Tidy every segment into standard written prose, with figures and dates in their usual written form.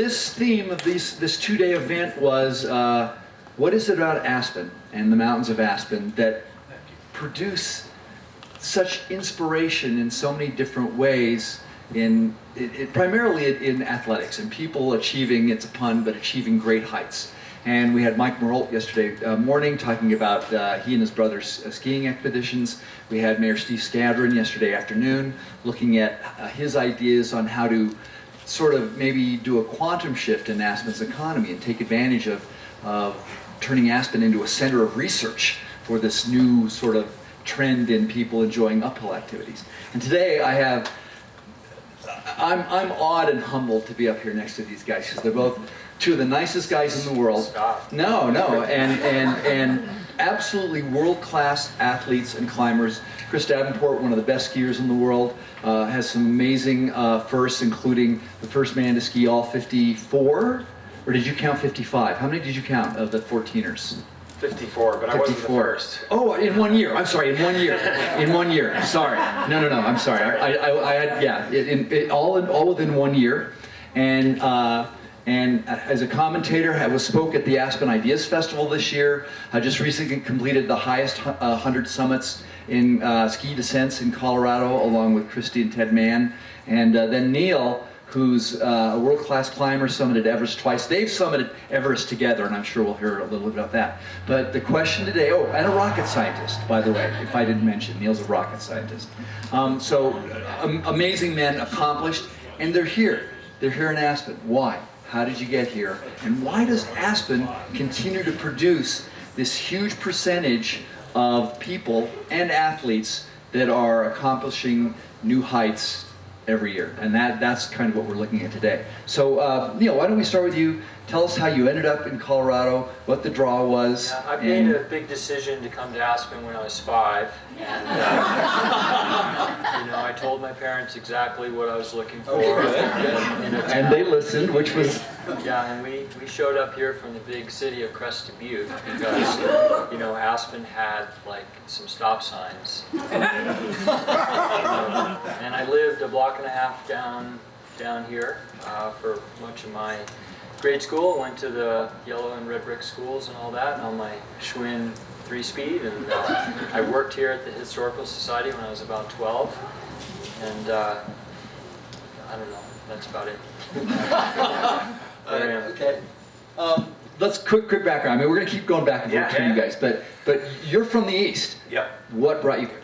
this theme of this two-day event was what is it about Aspen and the mountains of Aspen that produce such inspiration in so many different ways, primarily in athletics and people achieving, it's a pun, but achieving great heights. And we had Mike Merle yesterday morning talking about he and his brother's skiing expeditions. We had Mayor Steve Scadron yesterday afternoon looking at his ideas on how to sort of maybe do a quantum shift in Aspen's economy and take advantage of turning Aspen into a center of research for this new sort of trend in people enjoying uphill activities. And today I'm awed and humbled to be up here next to these guys because they're both two of the nicest guys in the world. Stop. No, and absolutely world-class athletes and climbers. Chris Davenport, one of the best skiers in the world, has some amazing firsts, including the first man to ski all 54, or did you count 55? How many did you count of the 14ers? 54, but I wasn't the first. Oh, in 1 year. I'm sorry, in 1 year. In 1 year. Sorry. No. I'm sorry. I had, yeah, all within 1 year, and as a commentator, I spoke at the Aspen Ideas Festival this year. I just recently completed the highest 100 summits in ski descents in Colorado, along with Christy and Ted Mann, and then Neil, who's a world-class climber, summited Everest twice. They've summited Everest together, and I'm sure we'll hear a little bit about that. But the question today, oh, and a rocket scientist, by the way, if I didn't mention, Neil's a rocket scientist. Amazing men, accomplished, and they're here. They're here in Aspen. Why? How did you get here? And why does Aspen continue to produce this huge percentage of people and athletes that are accomplishing new heights every year? And that's kind of what we're looking at today. So Neil, why don't we start with you? Tell us how you ended up in Colorado, what the draw was. Yeah, I made a big decision to come to Aspen when I was 5. And I told my parents exactly what I was looking for. And they listened, which was... Yeah, and we showed up here from the big city of Crested Butte because, Aspen had like some stop signs. And I lived a block and a half down here for much of my grade school. Went to the yellow and red brick schools and all that on my Schwinn 3-speed, and I worked here at the Historical Society when I was about 12, and I don't know, that's about it. Okay. Let's quick background. I mean, we're going to keep going back and forth between you guys, but you're from the East. Yep. What brought you here?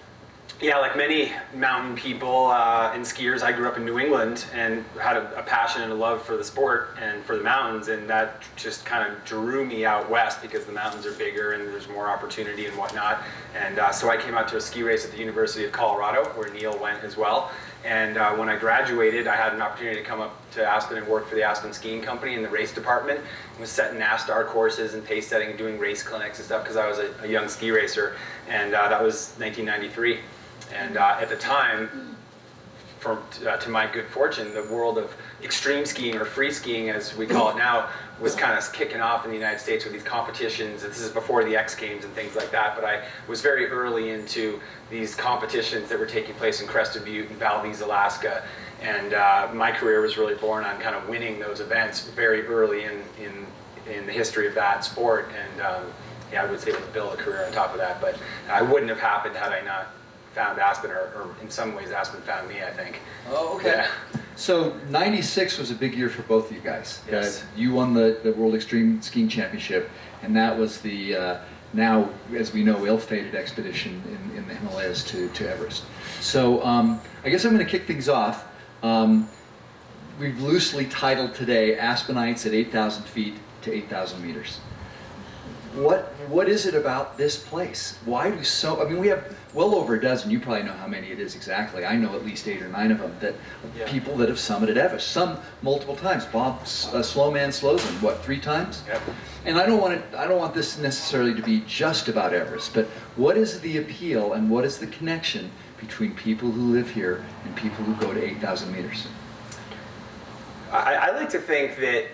Yeah, like many mountain people and skiers, I grew up in New England and had a passion and a love for the sport and for the mountains, and that just kind of drew me out west because the mountains are bigger and there's more opportunity and whatnot. And so I came out to a ski race at the University of Colorado, where Neil went as well. And when I graduated, I had an opportunity to come up to Aspen and work for the Aspen Skiing Company in the race department. I was setting NASTAR courses and pace setting and doing race clinics and stuff because I was a young ski racer, and that was 1993. And at the time, to my good fortune, the world of extreme skiing, or free skiing as we call it now, was kind of kicking off in the United States with these competitions. This is before the X Games and things like that, but I was very early into these competitions that were taking place in Crested Butte and Valdez, Alaska. And my career was really born on kind of winning those events very early in the history of that sport. And yeah, I would say it would build a career on top of that, but I wouldn't have happened had I not found Aspen, or in some ways Aspen found me, I think. Oh, okay. Yeah. So 96 was a big year for both of you guys. Yes. You won the World Extreme Skiing Championship, and that was the now, as we know, ill-fated expedition in the Himalayas to Everest. So I guess I'm going to kick things off. We've loosely titled today Aspenites at 8,000 feet to 8,000 meters. What is it about this place? Why do I mean, we have well over a dozen, you probably know how many it is exactly. I know at least 8 or 9 of them, people that have summited Everest, some multiple times. Bob Slowman Slowson, what, 3 times? Yep. And I don't want this necessarily to be just about Everest, but what is the appeal and what is the connection between people who live here and people who go to 8,000 meters? I like to think that,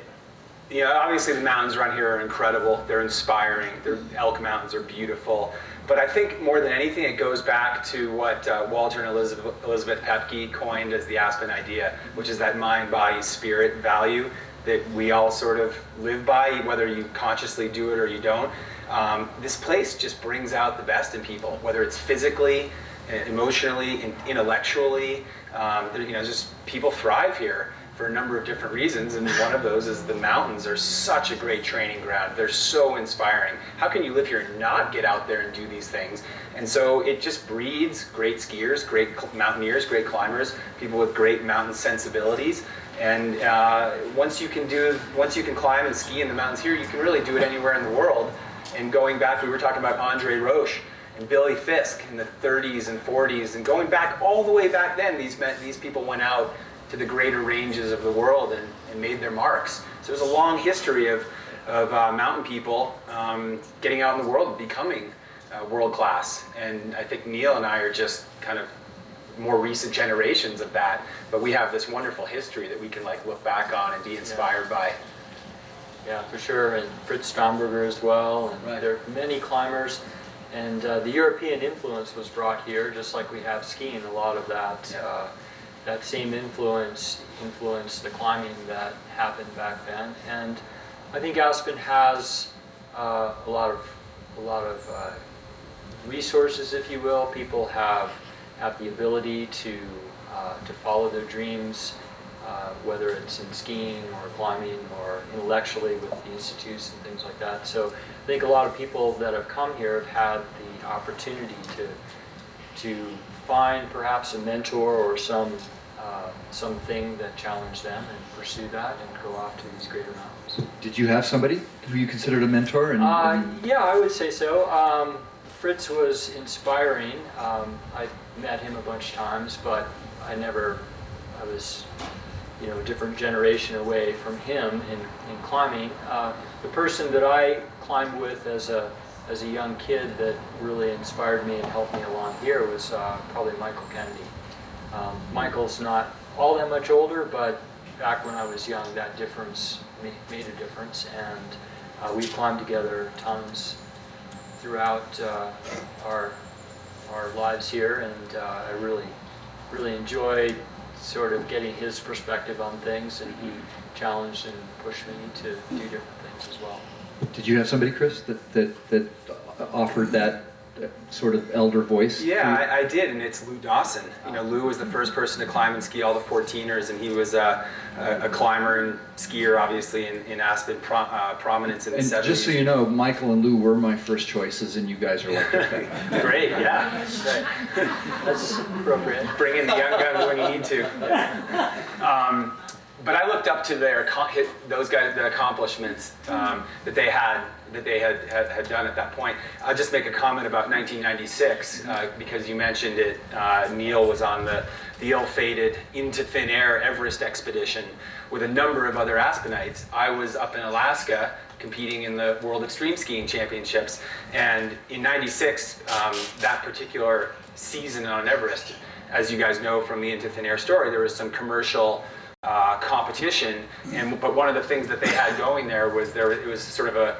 obviously the mountains around here are incredible. They're inspiring. The Elk Mountains are beautiful. But I think more than anything, it goes back to what Walter and Elizabeth Pepke coined as the Aspen idea, which is that mind, body, spirit value. that we all sort of live by, whether you consciously do it or you don't. This place just brings out the best in people, whether it's physically, emotionally, intellectually. Just people thrive here for a number of different reasons, and one of those is the mountains are such a great training ground. They're so inspiring. How can you live here and not get out there and do these things? And so it just breeds great skiers, great mountaineers, great climbers, people with great mountain sensibilities. And once you can climb and ski in the mountains here, you can really do it anywhere in the world. And going back, we were talking about Andre Roche and Billy Fisk in the 30s and 40s, and going back all the way back then, these people went out to the greater ranges of the world and made their marks. So there's a long history of mountain people getting out in the world and becoming world class. And I think Neil and I are just kind of more recent generations of that, but we have this wonderful history that we can like look back on and be inspired by. Yeah, for sure, and Fritz Stromberger as well, and Right. there are many climbers, and the European influence was brought here, just like we have skiing. A lot of that that same influence influenced the climbing that happened back then, and I think Aspen has a lot of resources, if you will. People have the ability to follow their dreams. Whether it's in skiing or climbing or intellectually with the institutes and things like that. So I think a lot of people that have come here have had the opportunity to find perhaps a mentor or something that challenged them and pursue that and go off to these greater mountains. Did you have somebody who you considered a mentor? Yeah, I would say so. Fritz was inspiring. I met him a bunch of times, but I was a different generation away from him in climbing. The person that I climbed with as a young kid that really inspired me and helped me along here was probably Michael Kennedy. Michael's not all that much older, but back when I was young, that difference made a difference, and we climbed together tons throughout our lives here, and I really enjoyed sort of getting his perspective on things, and he challenged and pushed me to do different things as well. Did you have somebody, Chris, that offered that sort of elder voice? Yeah, I did, and it's Lou Dawson. Lou was the first person to climb and ski all the 14ers, and he was a climber and skier, obviously, in Aspen prominence in the 70s. Just so you know, Michael and Lou were my first choices, and you guys are like, okay. Great, yeah. Right. That's appropriate. Bring in the young guns when you need to. But I looked up to those guys, the accomplishments that they had done at that point. I'll just make a comment about 1996 because you mentioned it. Neil was on the ill-fated Into Thin Air Everest expedition with a number of other Aspenites. I was up in Alaska competing in the World Extreme Skiing Championships, and in '96, that particular season on Everest, as you guys know from the Into Thin Air story, there was some commercial competition, but one of the things that they had going there was it was sort of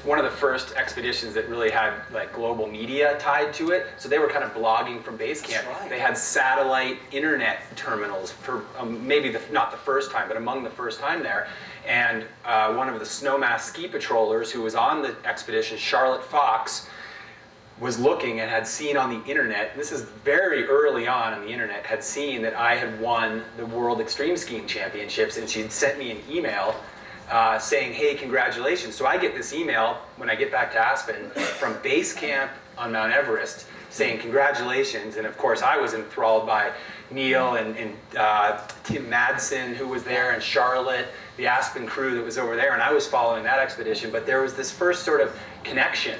one of the first expeditions that really had like global media tied to it. So they were kind of blogging from base camp. Right. They had satellite internet terminals for maybe not the first time, but among the first time there. And one of the Snowmass ski patrollers who was on the expedition, Charlotte Fox, was looking and had seen on the internet, this is very early on the internet, had seen that I had won the World Extreme Skiing Championships, and she'd sent me an email saying, hey, congratulations. So I get this email when I get back to Aspen from base camp on Mount Everest saying congratulations, and of course I was enthralled by Neil and Tim Madsen, who was there, and Charlotte, the Aspen crew that was over there, and I was following that expedition, but there was this first sort of connection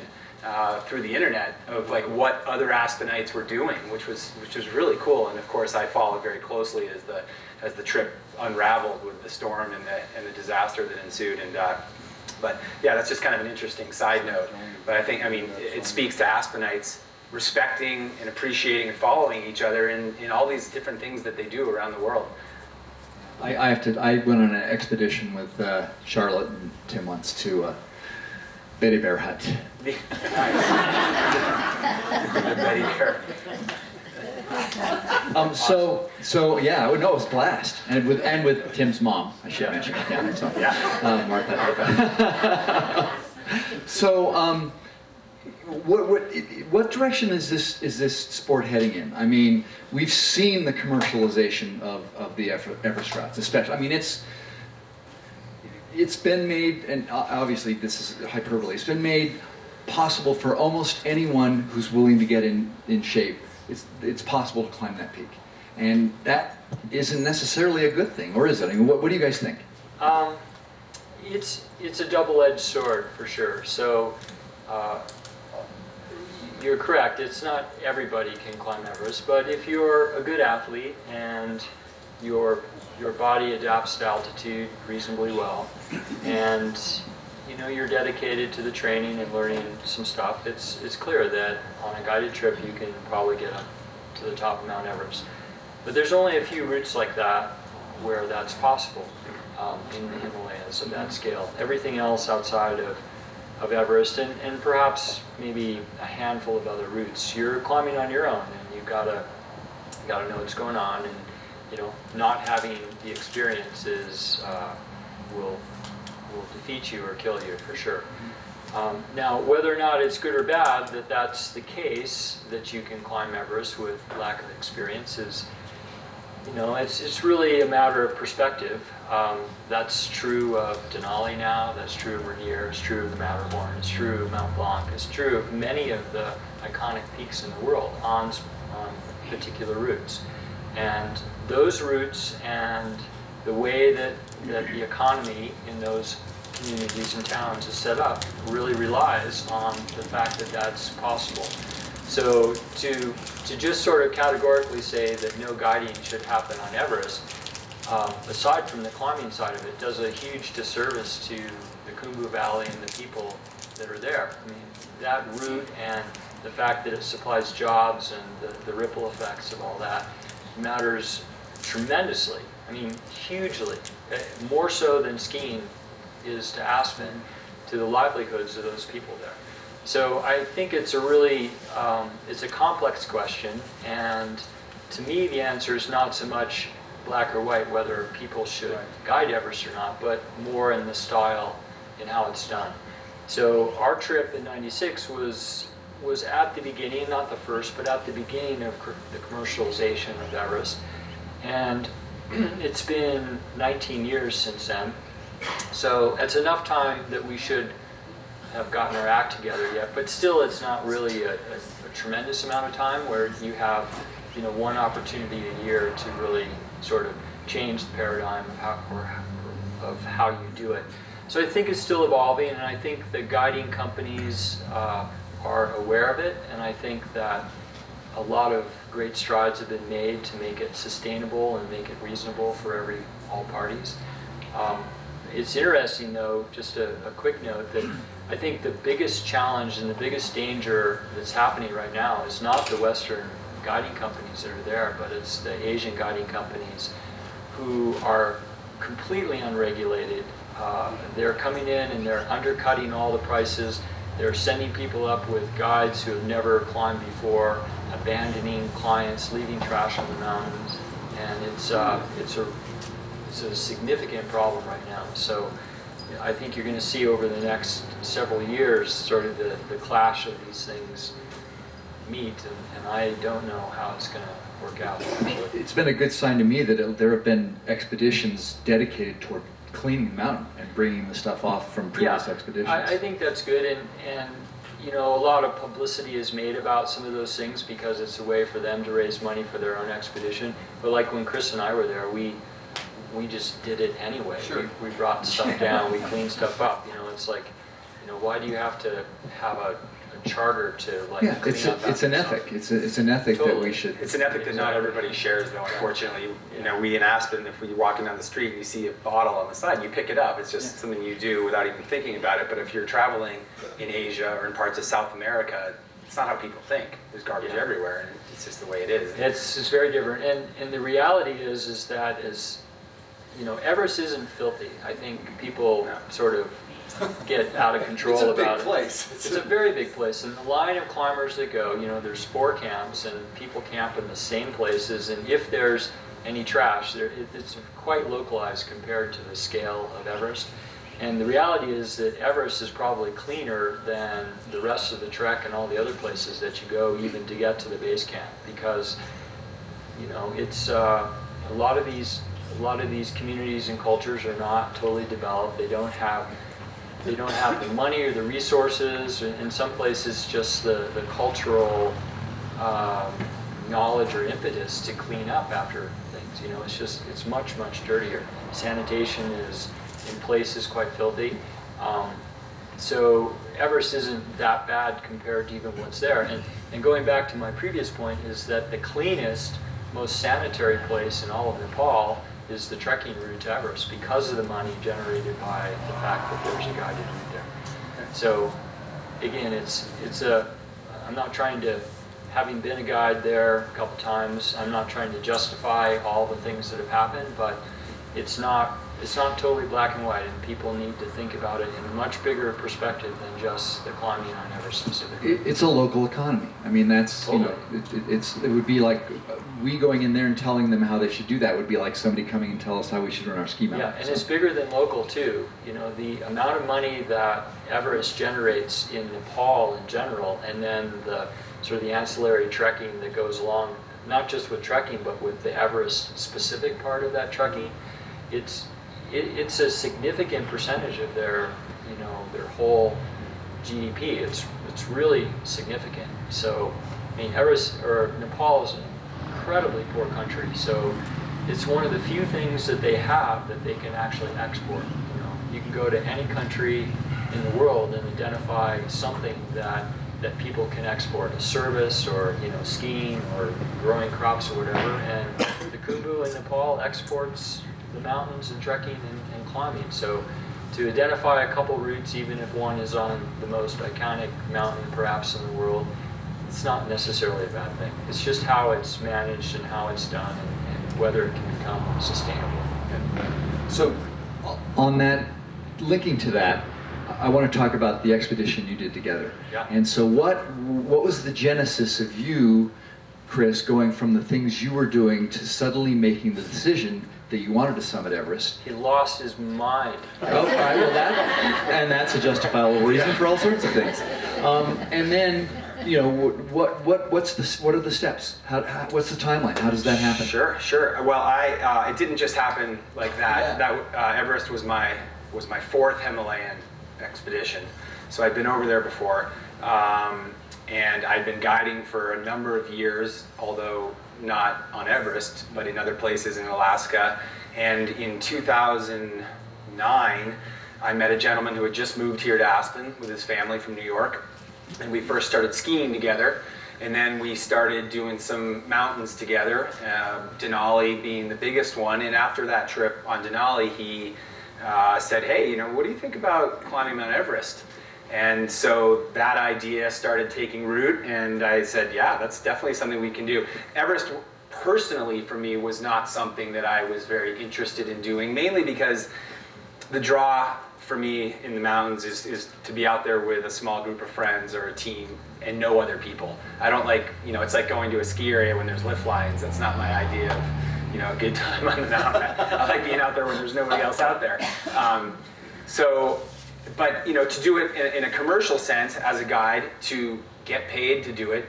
through the internet of like what other Aspenites were doing, which was really cool. And of course, I followed very closely as the trip unraveled with the storm and the disaster that ensued. And but yeah, that's just kind of an interesting side note. But I think, it speaks to Aspenites respecting and appreciating and following each other in all these different things that they do around the world. I went on an expedition with Charlotte and Tim once to Betty Bear Hut. Betty Bear. So yeah, no, it was a blast, and with Tim's mom, I should mention. Yeah, so, Martha. So, what direction is this sport heading in? I mean, we've seen the commercialization of the Everest routes, especially. I mean, it's been made, and obviously this is hyperbole. It's been made possible for almost anyone who's willing to get in shape. It's possible to climb that peak, and that isn't necessarily a good thing, or is it? I mean, what do you guys think? It's a double-edged sword for sure. So you're correct. It's not everybody can climb Everest, but if you're a good athlete and your body adapts to altitude reasonably well, and you're dedicated to the training and learning some stuff, it's clear that on a guided trip you can probably get up to the top of Mount Everest. But there's only a few routes like that where that's possible in the Himalayas of that scale. Everything else outside of Everest and perhaps maybe a handful of other routes, you're climbing on your own, and you've got to know what's going on, and not having the experiences will defeat you or kill you for sure. Now, whether or not it's good or bad that that's the case, that you can climb Everest with lack of experience, is, it's really a matter of perspective. That's true of Denali now, that's true of Rainier, it's true of the Matterhorn, it's true of Mount Blanc, it's true of many of the iconic peaks in the world on particular routes. And those routes and the way that the economy in those communities and towns is set up really relies on the fact that that's possible. So to just sort of categorically say that no guiding should happen on Everest, aside from the climbing side of it, does a huge disservice to the Khumbu Valley and the people that are there. I mean, that route and the fact that it supplies jobs and the ripple effects of all that matters tremendously. I mean, hugely. More so than skiing is to Aspen, to the livelihoods of those people there. So I think it's a really, it's a complex question, and to me the answer is not so much black or white, whether people should guide Everest or not, but more in the style and how it's done. So our trip in '96 was at the beginning, not the first, but at the beginning of the commercialization of Everest. And it's been 19 years since then. So it's enough time that we should have gotten our act together yet, but still it's not really a tremendous amount of time where you have one opportunity a year to really sort of change the paradigm of how you do it. So I think it's still evolving, and I think the guiding companies are aware of it, and I think that a lot of great strides have been made to make it sustainable and make it reasonable for all parties. It's interesting though, just a quick note, that I think the biggest challenge and the biggest danger that's happening right now is not the Western guiding companies that are there, but it's the Asian guiding companies who are completely unregulated. They're coming in and they're undercutting all the prices. They're sending people up with guides who have never climbed before, abandoning clients, leaving trash on the mountains, and it's a significant problem right now. So I think you're going to see over the next several years sort of the clash of these things meet, and I don't know how it's going to work out. It's been a good sign to me that there have been expeditions dedicated toward cleaning the mountain and bringing the stuff off from previous expeditions. I think that's good, and a lot of publicity is made about some of those things because it's a way for them to raise money for their own expedition. But like when Chris and I were there, we just did it anyway. Sure. We brought stuff down, we cleaned stuff up. It's like, why do you have to have a charter to like clean up? It's an ethic. It's an ethic that we should. It's an ethic that not everybody shares, though. Unfortunately, we in Aspen, if we're walking down the street and you see a bottle on the side, you pick it up. It's just something you do without even thinking about it. But if you're traveling in Asia or in parts of South America, it's not how people think. There's garbage everywhere, and it's just the way it is. It's very different, and the reality is that Everest isn't filthy. I think people sort of get out of control It's a about big it. place. It's a very big place, and the line of climbers that go, there's 4 camps, and people camp in the same places, and if there's any trash, it's quite localized compared to the scale of Everest. And the reality is that Everest is probably cleaner than the rest of the trek and all the other places that you go, even to get to the base camp, because it's a lot of these communities and cultures are not totally developed. They don't have the money or the resources. In some places, just the cultural knowledge or impetus to clean up after things. It's much dirtier. Sanitation is in places quite filthy. So Everest isn't that bad compared to even what's there. And going back to my previous point is that the cleanest, most sanitary place in all of Nepal is the trekking route to Everest, because of the money generated by the fact that there's a guided route there. So again, I'm not trying to, having been a guide there a couple times, I'm not trying to justify all the things that have happened, but it's not totally black and white, and people need to think about it in a much bigger perspective than just the climbing on Everest specifically. It's a local economy. I mean, that's, Totally. it would be like we going in there and telling them how they should do that would be like somebody coming and tell us how we should run our ski mountain. Yeah, and it's bigger than local too. The amount of money that Everest generates in Nepal in general, and then the sort of the ancillary trekking that goes along, not just with trekking, but with the Everest specific part of that trekking, it's a significant percentage of their whole GDP. It's really significant. So, I mean, Nepal is an incredibly poor country. So, it's one of the few things that they have that they can actually export. You can go to any country in the world and identify something that people can export, a service or skiing or growing crops or whatever. And the Khumbu in Nepal exports the mountains and trekking and climbing. So to identify a couple routes, even if one is on the most iconic mountain perhaps in the world, it's not necessarily a bad thing. It's just how it's managed and how it's done, and whether it can become sustainable. So on that, linking to that, I want to talk about the expedition you did together. Yeah. And so what was the genesis of you, Chris, going from the things you were doing to suddenly making the decision that you wanted to summit Everest? He lost his mind. Oh, all right, well that's a justifiable reason for all sorts of things. And then, what are the steps? What's the timeline? How does that happen? Sure. Well, it didn't just happen like that. Yeah. Everest was my 4th Himalayan expedition, so I'd been over there before, and I'd been guiding for a number of years, although not on Everest, but in other places in Alaska. And in 2009, I met a gentleman who had just moved here to Aspen with his family from New York, and we first started skiing together, and then we started doing some mountains together, Denali being the biggest one. And after that trip on Denali, he said, hey, what do you think about climbing Mount Everest? And so that idea started taking root, and I said, yeah, that's definitely something we can do. Everest, personally, for me, was not something that I was very interested in doing, mainly because the draw for me in the mountains is to be out there with a small group of friends or a team and no other people. I don't like, it's like going to a ski area when there's lift lines. That's not my idea of, a good time on the mountain. I like being out there when there's nobody else out there. But to do it in a commercial sense as a guide, to get paid to do it,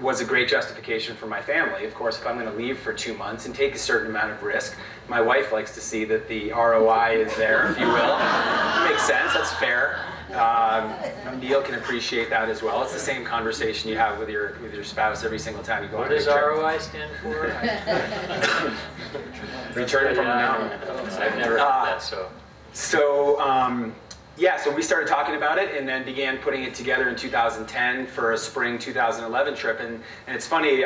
was a great justification for my family. Of course, if I'm going to leave for 2 months and take a certain amount of risk, my wife likes to see that the ROI is there, if you will. It makes sense, that's fair. Neil can appreciate that as well. It's the same conversation you have with your spouse every single time you go on a What big does trip. ROI stand for? Return from the mountain. I've never heard that, so. So we started talking about it and then began putting it together in 2010 for a spring 2011 trip. And it's funny,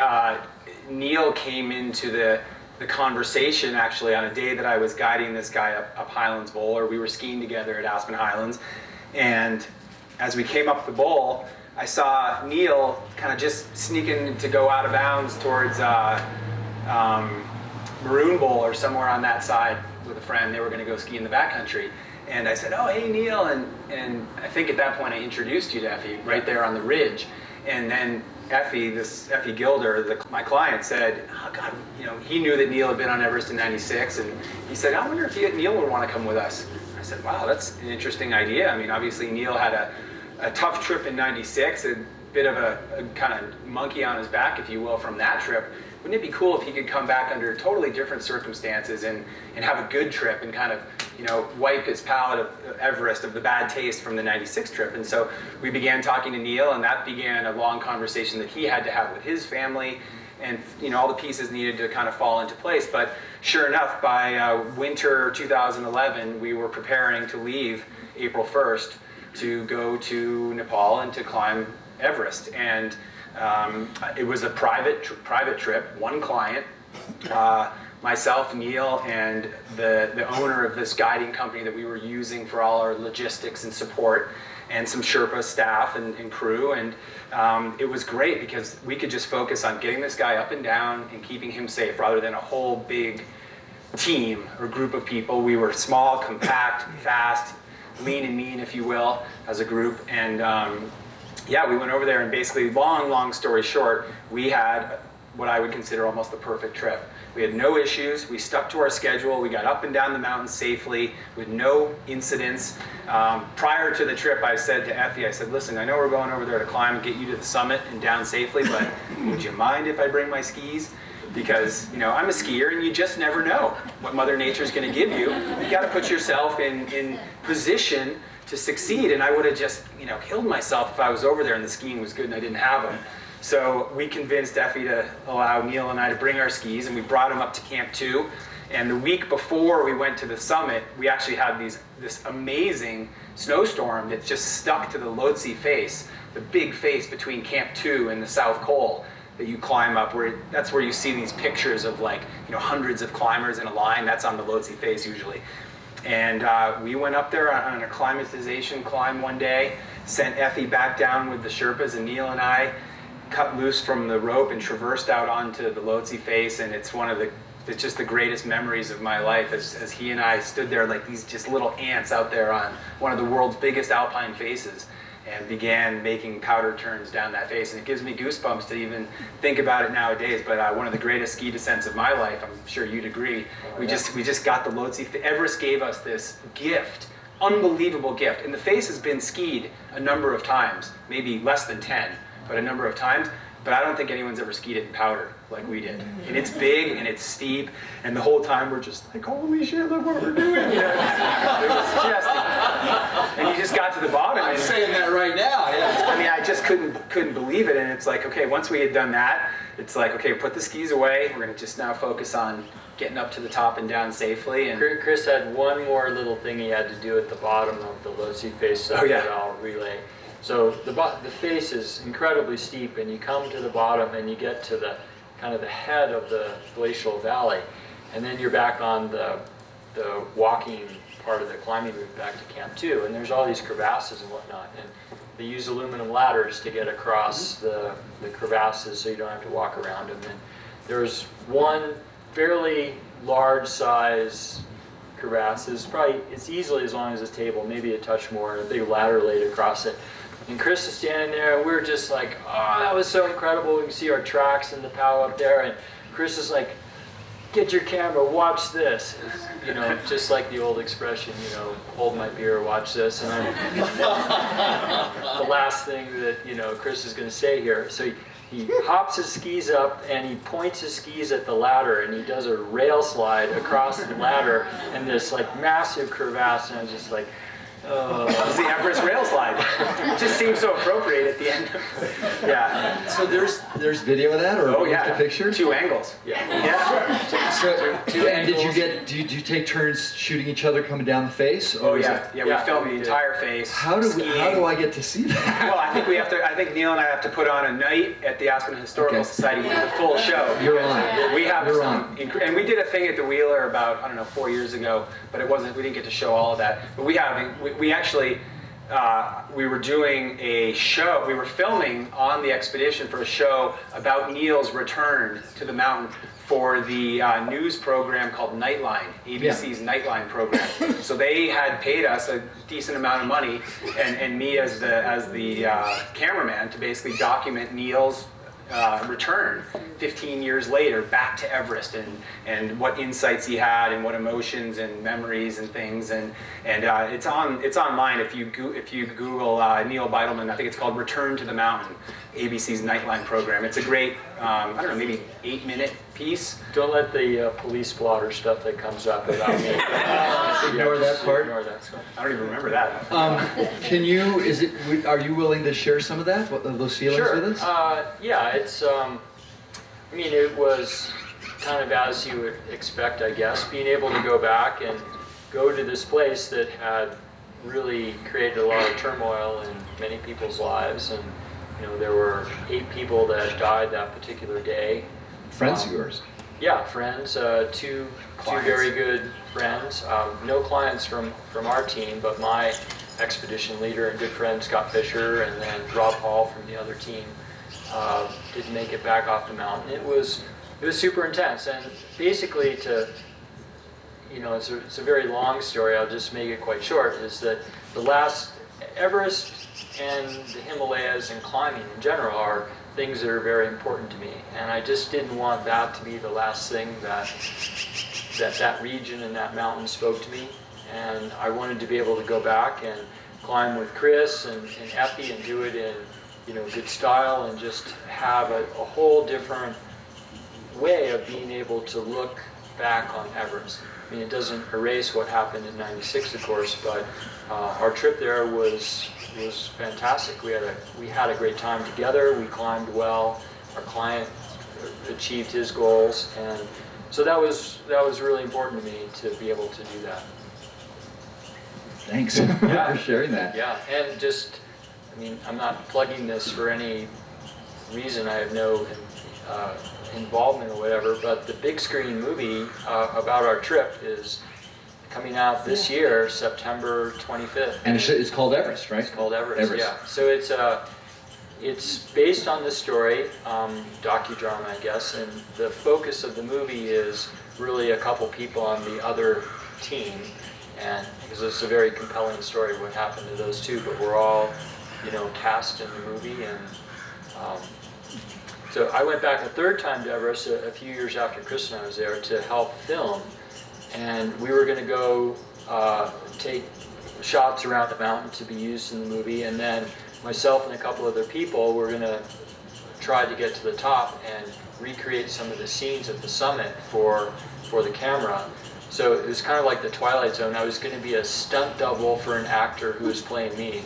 Neil came into the conversation actually on a day that I was guiding this guy up Highlands Bowl, or we were skiing together at Aspen Highlands. And as we came up the bowl, I saw Neil kind of just sneaking to go out of bounds towards Maroon Bowl or somewhere on that side with a friend. They were going to go ski in the backcountry. And I said, oh, hey, Neil. And I think at that point I introduced you to Effie right there on the ridge. And then Effie Gilder, my client, said, oh, God, he knew that Neil had been on Everest in '96. And he said, I wonder if Neil would want to come with us. I said, wow, that's an interesting idea. I mean, obviously Neil had a tough trip in '96, a bit of a kind of monkey on his back, if you will, from that trip. Wouldn't it be cool if he could come back under totally different circumstances and have a good trip and kind of, wipe his palate of Everest, of the bad taste from the '96 trip? And so we began talking to Neil, and that began a long conversation that he had to have with his family, and all the pieces needed to kind of fall into place. But sure enough, by winter 2011, we were preparing to leave April 1st to go to Nepal and to climb Everest. And it was a private trip, one client, myself, Neil, and the owner of this guiding company that we were using for all our logistics and support, and some Sherpa staff and crew. And it was great because we could just focus on getting this guy up and down and keeping him safe rather than a whole big team or group of people. We were small, compact, fast, lean and mean, if you will, as a group. And we went over there, and basically, long story short, we had what I would consider almost the perfect trip. We had no issues. We stuck to our schedule. We got up and down the mountain safely with no incidents. Prior to the trip, I said to Effie, I said, listen, I know we're going over there to climb and get you to the summit and down safely, but would you mind if I bring my skis? Because I'm a skier, and you just never know what Mother Nature's going to give you. You got to put yourself in position to succeed, and I would have just killed myself if I was over there and the skiing was good and I didn't have them. So we convinced Effie to allow Neil and I to bring our skis, and we brought them up to Camp 2. And the week before we went to the summit, we actually had this amazing snowstorm that just stuck to the Lhotse face, the big face between Camp 2 and the South Col that you climb up. That's where you see these pictures of hundreds of climbers in a line. That's on the Lhotse face usually. And we went up there on an acclimatization climb one day, sent Effie back down with the Sherpas, and Neil and I cut loose from the rope and traversed out onto the Lhotse face. And it's just the greatest memories of my life as he and I stood there like these just little ants out there on one of the world's biggest alpine faces, and began making powder turns down that face. And it gives me goosebumps to even think about it nowadays. But one of the greatest ski descents of my life, I'm sure you'd agree. We just got the Lhotse. Everest gave us this gift, unbelievable gift. And the face has been skied a number of times, maybe less than 10, but a number of times. But I don't think anyone's ever skied it in powder like we did. And it's big and it's steep, and the whole time we're just like, holy shit, look what we're doing. It was just, and you just got to the bottom. I'm saying that right now. Yeah. I mean, I just couldn't believe it. And it's like, okay, once we had done that, it's like, okay, put the skis away. We're gonna just now focus on getting up to the top and down safely. And Chris had one more little thing he had to do at the bottom of the Lhotse face that I'll relay. So the face is incredibly steep, and you come to the bottom and you get to the kind of the head of the glacial valley, and then you're back on the walking part of the climbing route back to Camp 2, and there's all these crevasses and whatnot, and they use aluminum ladders to get across the crevasses so you don't have to walk around them. And there's one fairly large size crevasse. It's easily as long as this table, maybe a touch more, and a big ladder laid across it. And Chris is standing there, and we're just like, oh, that was so incredible. We can see our tracks in the POW up there, and Chris is like, get your camera, watch this. It's, just like the old expression, hold my beer, watch this. And the last thing that, Chris is going to say here. So he hops his skis up, and he points his skis at the ladder, and he does a rail slide across the ladder, and this massive crevasse, and I was just like, oh. It was the Everest rail slide. It just seemed so appropriate at the end. Yeah. So there's video of that, or a picture? 2 angles. Yeah. Did you take turns shooting each other coming down the face? Or we filmed the entire face. How do I get to see that? Well, I think Neil and I have to put on a night at the Aspen Historical Society with the full show. You're on. We have and we did a thing at the Wheeler about 4 years ago, but we didn't get to show all of that. But we actually we were doing a show. We were filming on the expedition for a show about Neil's return to the mountain for the news program called Nightline, ABC's Nightline program. So they had paid us a decent amount of money, and me as the cameraman to basically document Neil's return 15 years later back to Everest, and what insights he had and what emotions and memories and things, and it's online if you Google Neil Beidelman. I think it's called Return to the Mountain, ABC's Nightline program. It's a great I don't know, maybe 8-minute piece. Don't let the police blotter stuff that comes up about me. Ignore that part. Ignore that stuff. I don't even remember that. Are you willing to share some of that, those feelings with us? Yeah, it's, I mean, it was kind of as you would expect, I guess, being able to go back and go to this place that had really created a lot of turmoil in many people's lives. And, you know, there were 8 people that died that particular day. Friends of yours? Yeah, friends, two very good friends. No clients from our team, but my expedition leader and good friend Scott Fisher, and then Rob Hall from the other team didn't make it back off the mountain. It was super intense, and basically it's a very long story. I'll just make it quite short. Is that the last Everest and the Himalayas and climbing in general are things that are very important to me, and I just didn't want that to be the last thing that region and that mountain spoke to me. And I wanted to be able to go back and climb with Chris and Effie and do it in good style, and just have a whole different way of being able to look back on Everest. I mean, it doesn't erase what happened in '96, of course, but our trip there was fantastic. We had a great time together. We climbed well. Our client achieved his goals, and so that was really important to me to be able to do that. Thanks for sharing that. Yeah, and just, I mean, I'm not plugging this for any reason. I have no involvement or whatever, but the big screen movie about our trip is coming out this year, September 25th. And it's called Everest, right? It's called Everest. Yeah. So it's based on this story, docudrama, I guess, and the focus of the movie is really a couple people on the other team, and because it's a very compelling story what happened to those two, but we're all, cast in the movie. And so I went back a third time to Everest a few years after Chris and I was there to help film, and we were going to go take shots around the mountain to be used in the movie, and then myself and a couple other people were going to try to get to the top and recreate some of the scenes at the summit for the camera. So it was kind of like the Twilight Zone. I was going to be a stunt double for an actor who was playing me.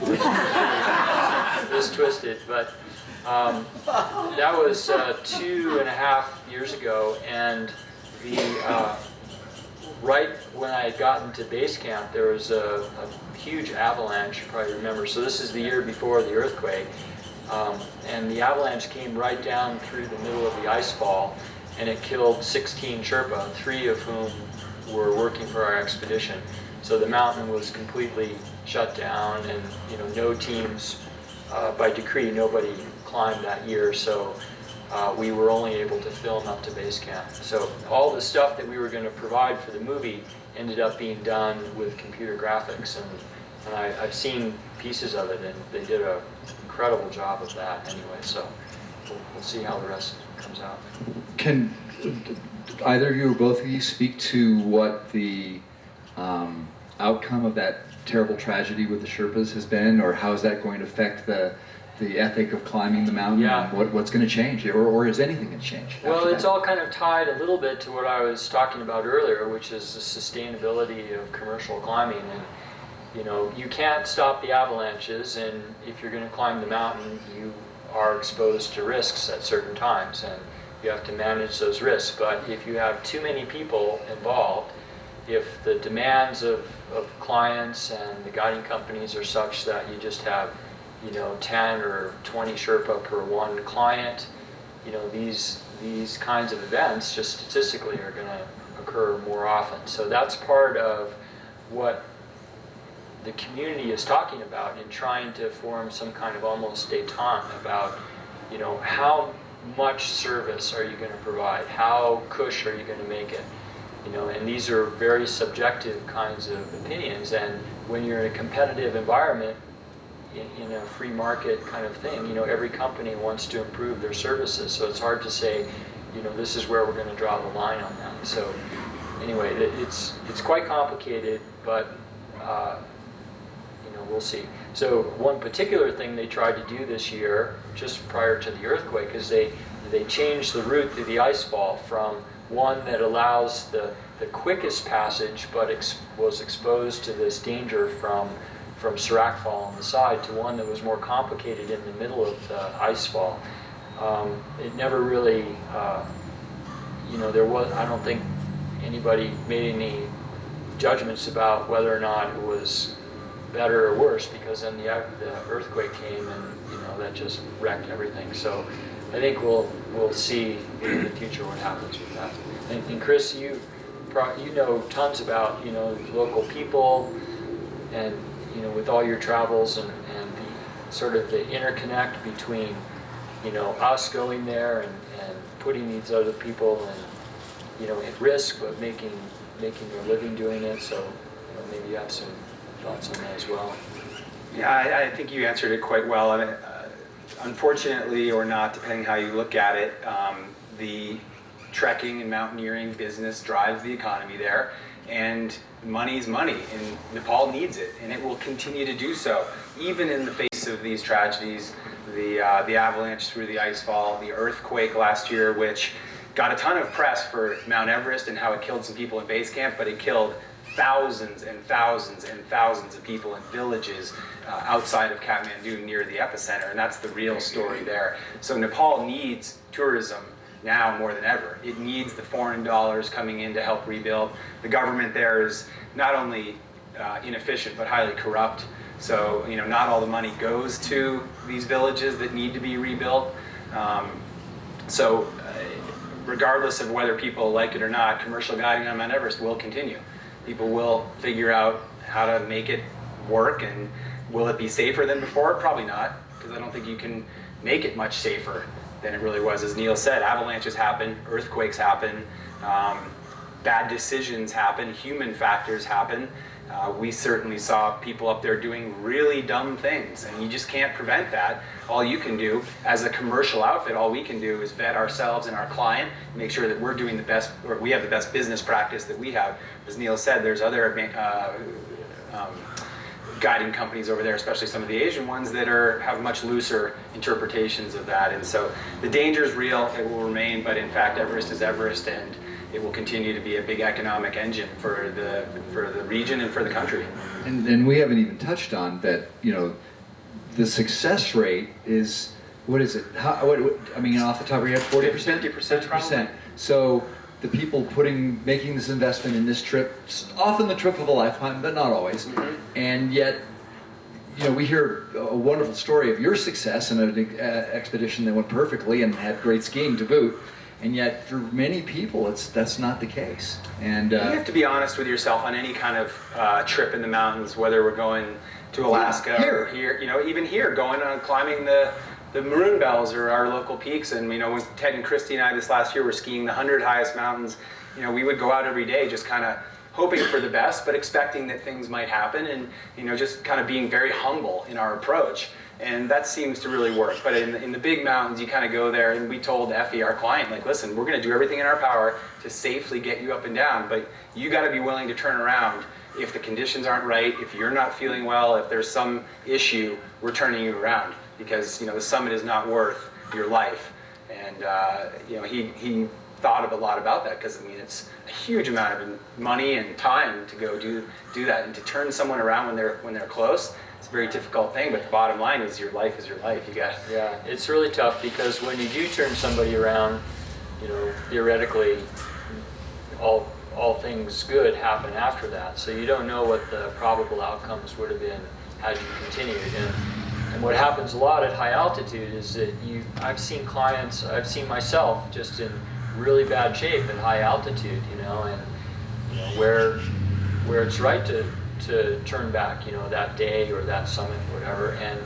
It was twisted, but that was 2.5 years ago, and right when I had gotten to base camp, there was a huge avalanche, you probably remember. So this is the year before the earthquake, and the avalanche came right down through the middle of the ice fall, and it killed 16 Sherpa, 3 of whom were working for our expedition. So the mountain was completely shut down, and no teams, by decree, nobody climbed that year. So we were only able to film up to base camp. So all the stuff that we were going to provide for the movie ended up being done with computer graphics, and I've seen pieces of it, and they did an incredible job of that anyway. So we'll see how the rest comes out. Can either of you or both of you speak to what the outcome of that terrible tragedy with the Sherpas has been, or how is that going to affect the ethic of climbing the mountain? Yeah. And what's going to change, or is anything going to change? Well, it's all kind of tied a little bit to what I was talking about earlier, which is the sustainability of commercial climbing. And you can't stop the avalanches, and if you're going to climb the mountain, you are exposed to risks at certain times, and you have to manage those risks. But if you have too many people involved, if the demands of clients and the guiding companies are such that you just have 10 or 20 Sherpa per one client, these kinds of events just statistically are going to occur more often. So that's part of what the community is talking about and trying to form some kind of almost détente about, you know, how much service are you going to provide? How cush are you going to make it? You know, and these are very subjective kinds of opinions. And when you're in a competitive environment, in a free market kind of thing, you know, every company wants to improve their services. So it's hard to say, you know, this is where we're going to draw the line on that. So anyway, it's quite complicated, but you know, we'll see. So one particular thing they tried to do this year, just prior to the earthquake, is they changed the route through the ice fall from one that allows the quickest passage, but was exposed to this danger from Serac fall on the side, to one that was more complicated in the middle of the ice fall. It never really, you know, I don't think anybody made any judgments about whether or not it was better or worse, because then the earthquake came and, you know, that just wrecked everything. So I think we'll see in the future what happens with that. And Chris, you know tons about, you know, local people, and, you know, with all your travels and the sort of the interconnect between, you know, us going there and putting these other people and, you know, at risk, but making their living doing it. So, you know, maybe you have some thoughts on that as well. Yeah, I think you answered it quite well. I mean, unfortunately or not, depending how you look at it, the trekking and mountaineering business drives the economy there, and money's money, and Nepal needs it, and it will continue to do so, even in the face of these tragedies, the avalanche through the icefall, the earthquake last year, which got a ton of press for Mount Everest and how it killed some people in base camp, but it killed thousands and thousands and thousands of people in villages outside of Kathmandu near the epicenter, and that's the real story there. So Nepal needs tourism now more than ever. It needs the foreign dollars coming in to help rebuild. The government there is not only inefficient but highly corrupt. So, you know, not all the money goes to these villages that need to be rebuilt. Regardless of whether people like it or not, commercial guiding on Mount Everest will continue. People will figure out how to make it work, and will it be safer than before? Probably not, because I don't think you can make it much safer than it really was. As Neil said, avalanches happen, earthquakes happen, bad decisions happen, human factors happen. We certainly saw people up there doing really dumb things, and you just can't prevent that. All you can do as a commercial outfit, all we can do is vet ourselves and our client, make sure that we're doing the best, or we have the best business practice that we have. As Neil said, there's other guiding companies over there, especially some of the Asian ones, that have much looser interpretations of that. And so the danger is real, it will remain, but in fact Everest is Everest, and it will continue to be a big economic engine for the region and for the country. And we haven't even touched on that, you know, the success rate is, what is it? I mean, off the top of your head, 40%? 50%. So the people making this investment in this trip, it's often the trip of a lifetime, but not always. Mm-hmm. And yet, you know, we hear a wonderful story of your success in an expedition that went perfectly and had great skiing to boot. And yet, for many people, that's not the case. And you have to be honest with yourself on any kind of trip in the mountains, whether we're going to Alaska or here, you know, even here, going on climbing the Maroon Bells or our local peaks. And, you know, when Ted and Christy and I this last year were skiing the 100 highest mountains, you know, we would go out every day just kind of hoping for the best, but expecting that things might happen, and, you know, just kind of being very humble in our approach. And that seems to really work. But in the big mountains, you kind of go there, and we told Effie, our client, like, listen, we're going to do everything in our power to safely get you up and down, but you got to be willing to turn around if the conditions aren't right, if you're not feeling well, if there's some issue, we're turning you around, because, you know, the summit is not worth your life. And you know, he thought a lot about that, because, I mean, it's a huge amount of money and time to go do that, and to turn someone around when they're close. It's a very difficult thing, but the bottom line is your life is your life. You got. Yeah, it's really tough, because when you do turn somebody around, you know, theoretically, all things good happen after that. So you don't know what the probable outcomes would have been had you continued. And what happens a lot at high altitude is that I've seen clients, I've seen myself just in really bad shape at high altitude, you know, and, you know, where it's right to to turn back, that day or that summit, whatever. And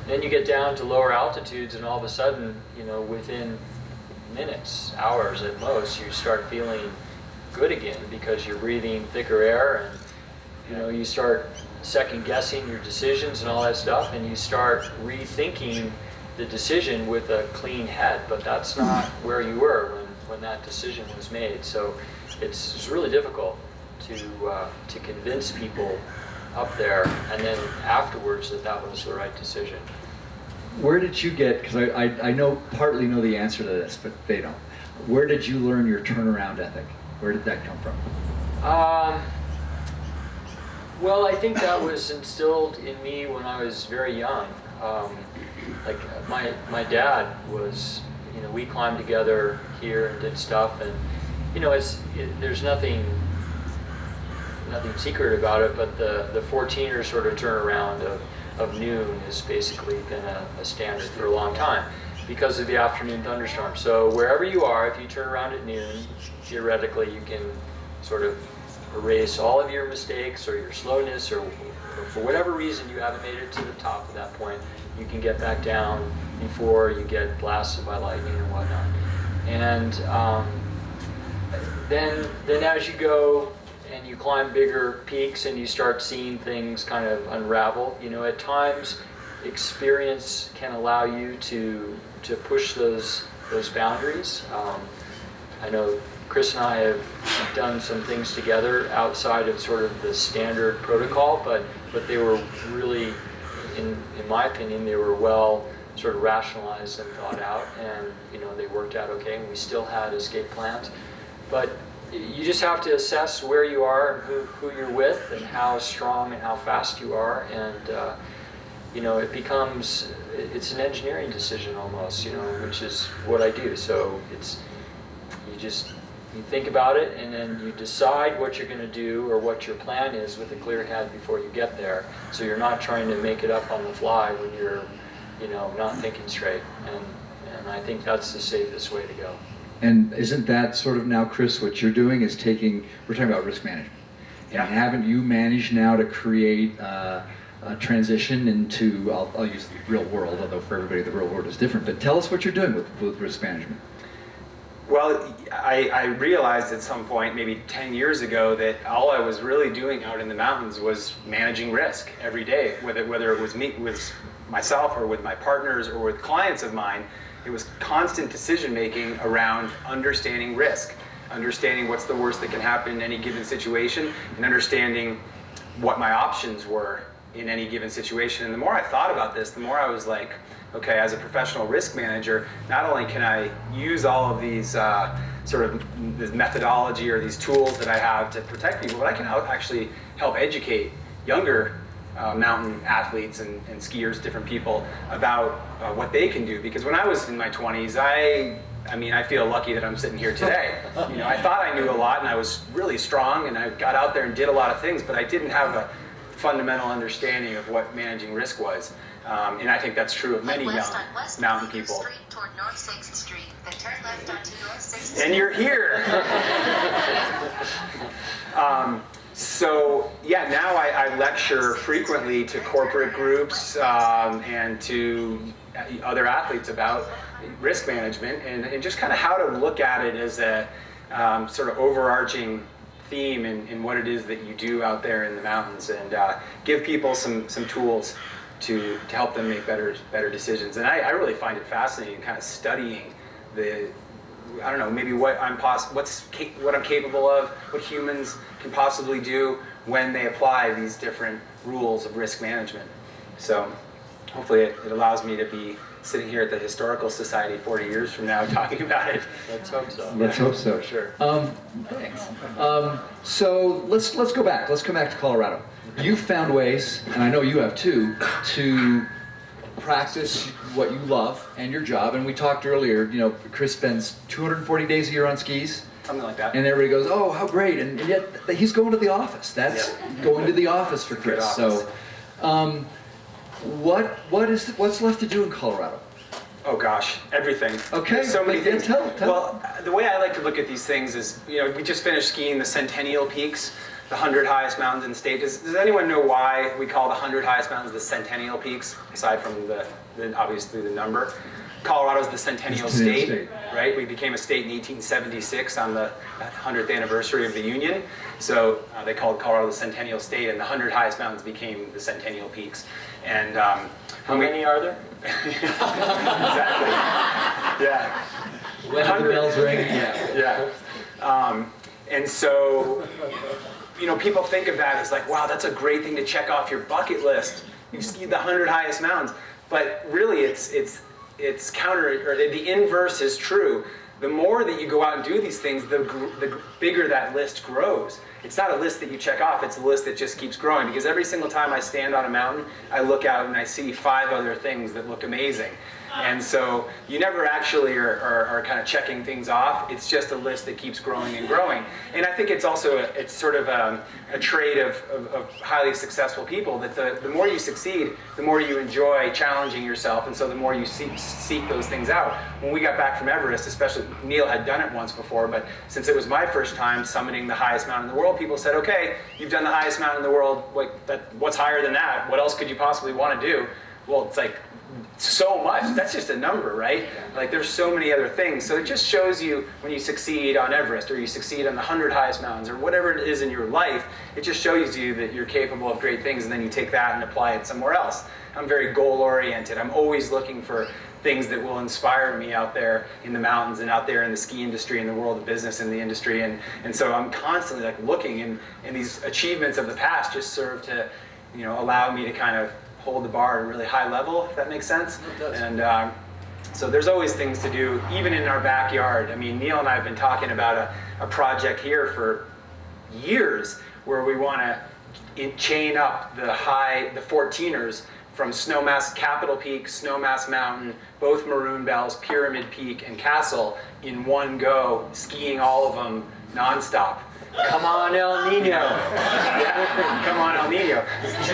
then you get down to lower altitudes, and all of a sudden, within minutes, hours at most, you start feeling good again because you're breathing thicker air, and you start second guessing your decisions and all that stuff, and you start rethinking the decision with a clean head. But that's not where you were when that decision was made. So it's really difficult to convince people up there, and then afterwards that was the right decision. Where did you get, because I partly know the answer to this, but they don't. Where did you learn your turnaround ethic? Where did that come from? Well, I think that was instilled in me when I was very young. Like my dad was, we climbed together here and did stuff, and there's nothing secret about it, but the 14er sort of turnaround of noon has basically been a standard for a long time because of the afternoon thunderstorm. So wherever you are, if you turn around at noon, theoretically you can sort of erase all of your mistakes or your slowness, or for whatever reason you haven't made it to the top of that point, you can get back down before you get blasted by lightning and whatnot. And then as you go and you climb bigger peaks and you start seeing things kind of unravel, at times experience can allow you to push those boundaries. I know Chris and I have done some things together outside of sort of the standard protocol, but they were really, in my opinion, they were well sort of rationalized and thought out, and they worked out okay, and we still had escape plans. But you just have to assess where you are and who you're with and how strong and how fast you are, and it's an engineering decision almost, which is what I do. So you think about it, and then you decide what you're going to do or what your plan is with a clear head before you get there. So you're not trying to make it up on the fly when you're, not thinking straight. And I think that's the safest way to go. And isn't that sort of now, Chris, what you're doing is we're talking about risk management. Yeah. And haven't you managed now to create a transition into, I'll use the real world, although for everybody the real world is different, but tell us what you're doing with risk management. Well, I realized at some point, maybe 10 years ago, that all I was really doing out in the mountains was managing risk every day, whether it was with myself or with my partners or with clients of mine. It was constant decision making around understanding risk, understanding what's the worst that can happen in any given situation, and understanding what my options were in any given situation. And the more I thought about this, the more I was like, okay, as a professional risk manager, not only can I use all of these sort of this methodology or these tools that I have to protect people, but I can actually help educate younger mountain athletes and skiers, different people, about what they can do. Because when I was in my 20s, I feel lucky that I'm sitting here today. I thought I knew a lot and I was really strong and I got out there and did a lot of things, but I didn't have a fundamental understanding of what managing risk was. And I think that's true of many mountain people. And you're here. So yeah, now I lecture frequently to corporate groups and to other athletes about risk management and just kind of how to look at it as a sort of overarching theme in what it is that you do out there in the mountains, and give people some tools to help them make better decisions. And I really find it fascinating, kind of studying maybe what I'm capable of, what humans can possibly do when they apply these different rules of risk management. So hopefully it allows me to be sitting here at the Historical Society 40 years from now talking about it. Let's hope so. Let's hope so. Sure. Thanks. So let's go back. Let's come back to Colorado. You've found ways, and I know you have too, to practice what you love and your job. And we talked earlier, Chris spends 240 days a year on skis. Something like that. And everybody goes, oh, how great. And yet he's going to the office. That's going to the office for Chris. So what's left to do in Colorado? Oh gosh, everything. Okay. There's so many things. Tell. Well, the way I like to look at these things is, we just finished skiing the Centennial Peaks the 100 highest mountains in the state. Does anyone know why we call the 100 highest mountains the Centennial Peaks, aside from the obviously the number? Colorado's the Centennial State, right? We became a state in 1876 on the 100th anniversary of the Union. So they called Colorado the Centennial State, and the 100 highest mountains became the Centennial Peaks. And how many are there? Exactly. Yeah. When the bells ring. Yeah. And so, you know, people think of that as like, wow, that's a great thing to check off your bucket list. You've skied the 100 highest mountains. But really, it's counter, or the inverse is true. The more that you go out and do these things, the bigger that list grows. It's not a list that you check off, it's a list that just keeps growing, because every single time I stand on a mountain, I look out and I see 5 other things that look amazing. And so you never actually are kind of checking things off. It's just a list that keeps growing and growing. And I think it's also it's sort of a trait of highly successful people, that the more you succeed, the more you enjoy challenging yourself, and so the more you seek those things out. When we got back from Everest, especially, Neil had done it once before, but since it was my first time summiting the highest mountain in the world, people said, okay, you've done the highest mountain in the world, what's higher than that? What else could you possibly want to do? Well, it's like, so much. That's just a number, right? Like, there's so many other things. So it just shows you, when you succeed on Everest, or you succeed on the 100 highest mountains, or whatever it is in your life, it just shows you that you're capable of great things, and then you take that and apply it somewhere else. I'm very goal-oriented. I'm always looking for things that will inspire me out there in the mountains, and out there in the ski industry, in the world of business, in the industry. And so I'm constantly like looking, and these achievements of the past just serve to, you know, allow me to kind of hold the bar at a really high level, if that makes sense. It does. And so there's always things to do, even in our backyard. I mean, Neil and I have been talking about a project here for years, where we want to chain up the 14ers from Snowmass, Capitol Peak, Snowmass Mountain, both Maroon Bells, Pyramid Peak, and Castle in one go, skiing all of them nonstop. Come on, El Nino. Yeah, come on, El Nino.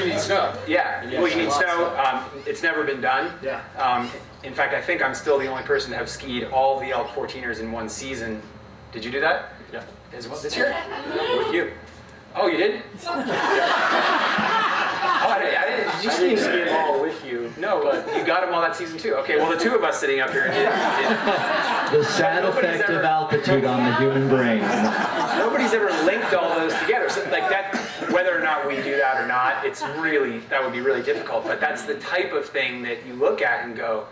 You need snow. Yeah, well, you need snow. It's never been done. Yeah. In fact, I think I'm still the only person to have skied all the Elk 14ers in one season. Did you do that? Yeah. This year? With you. Oh, you did? I didn't. I didn't ski them all with you. No, but you got them all that season too. Okay, well, the two of us sitting up here did. The sad effect of altitude on the human brain. Nobody's ever linked all those together. So, like that, whether or not we do that or not, that would be really difficult. But that's the type of thing that you look at and go,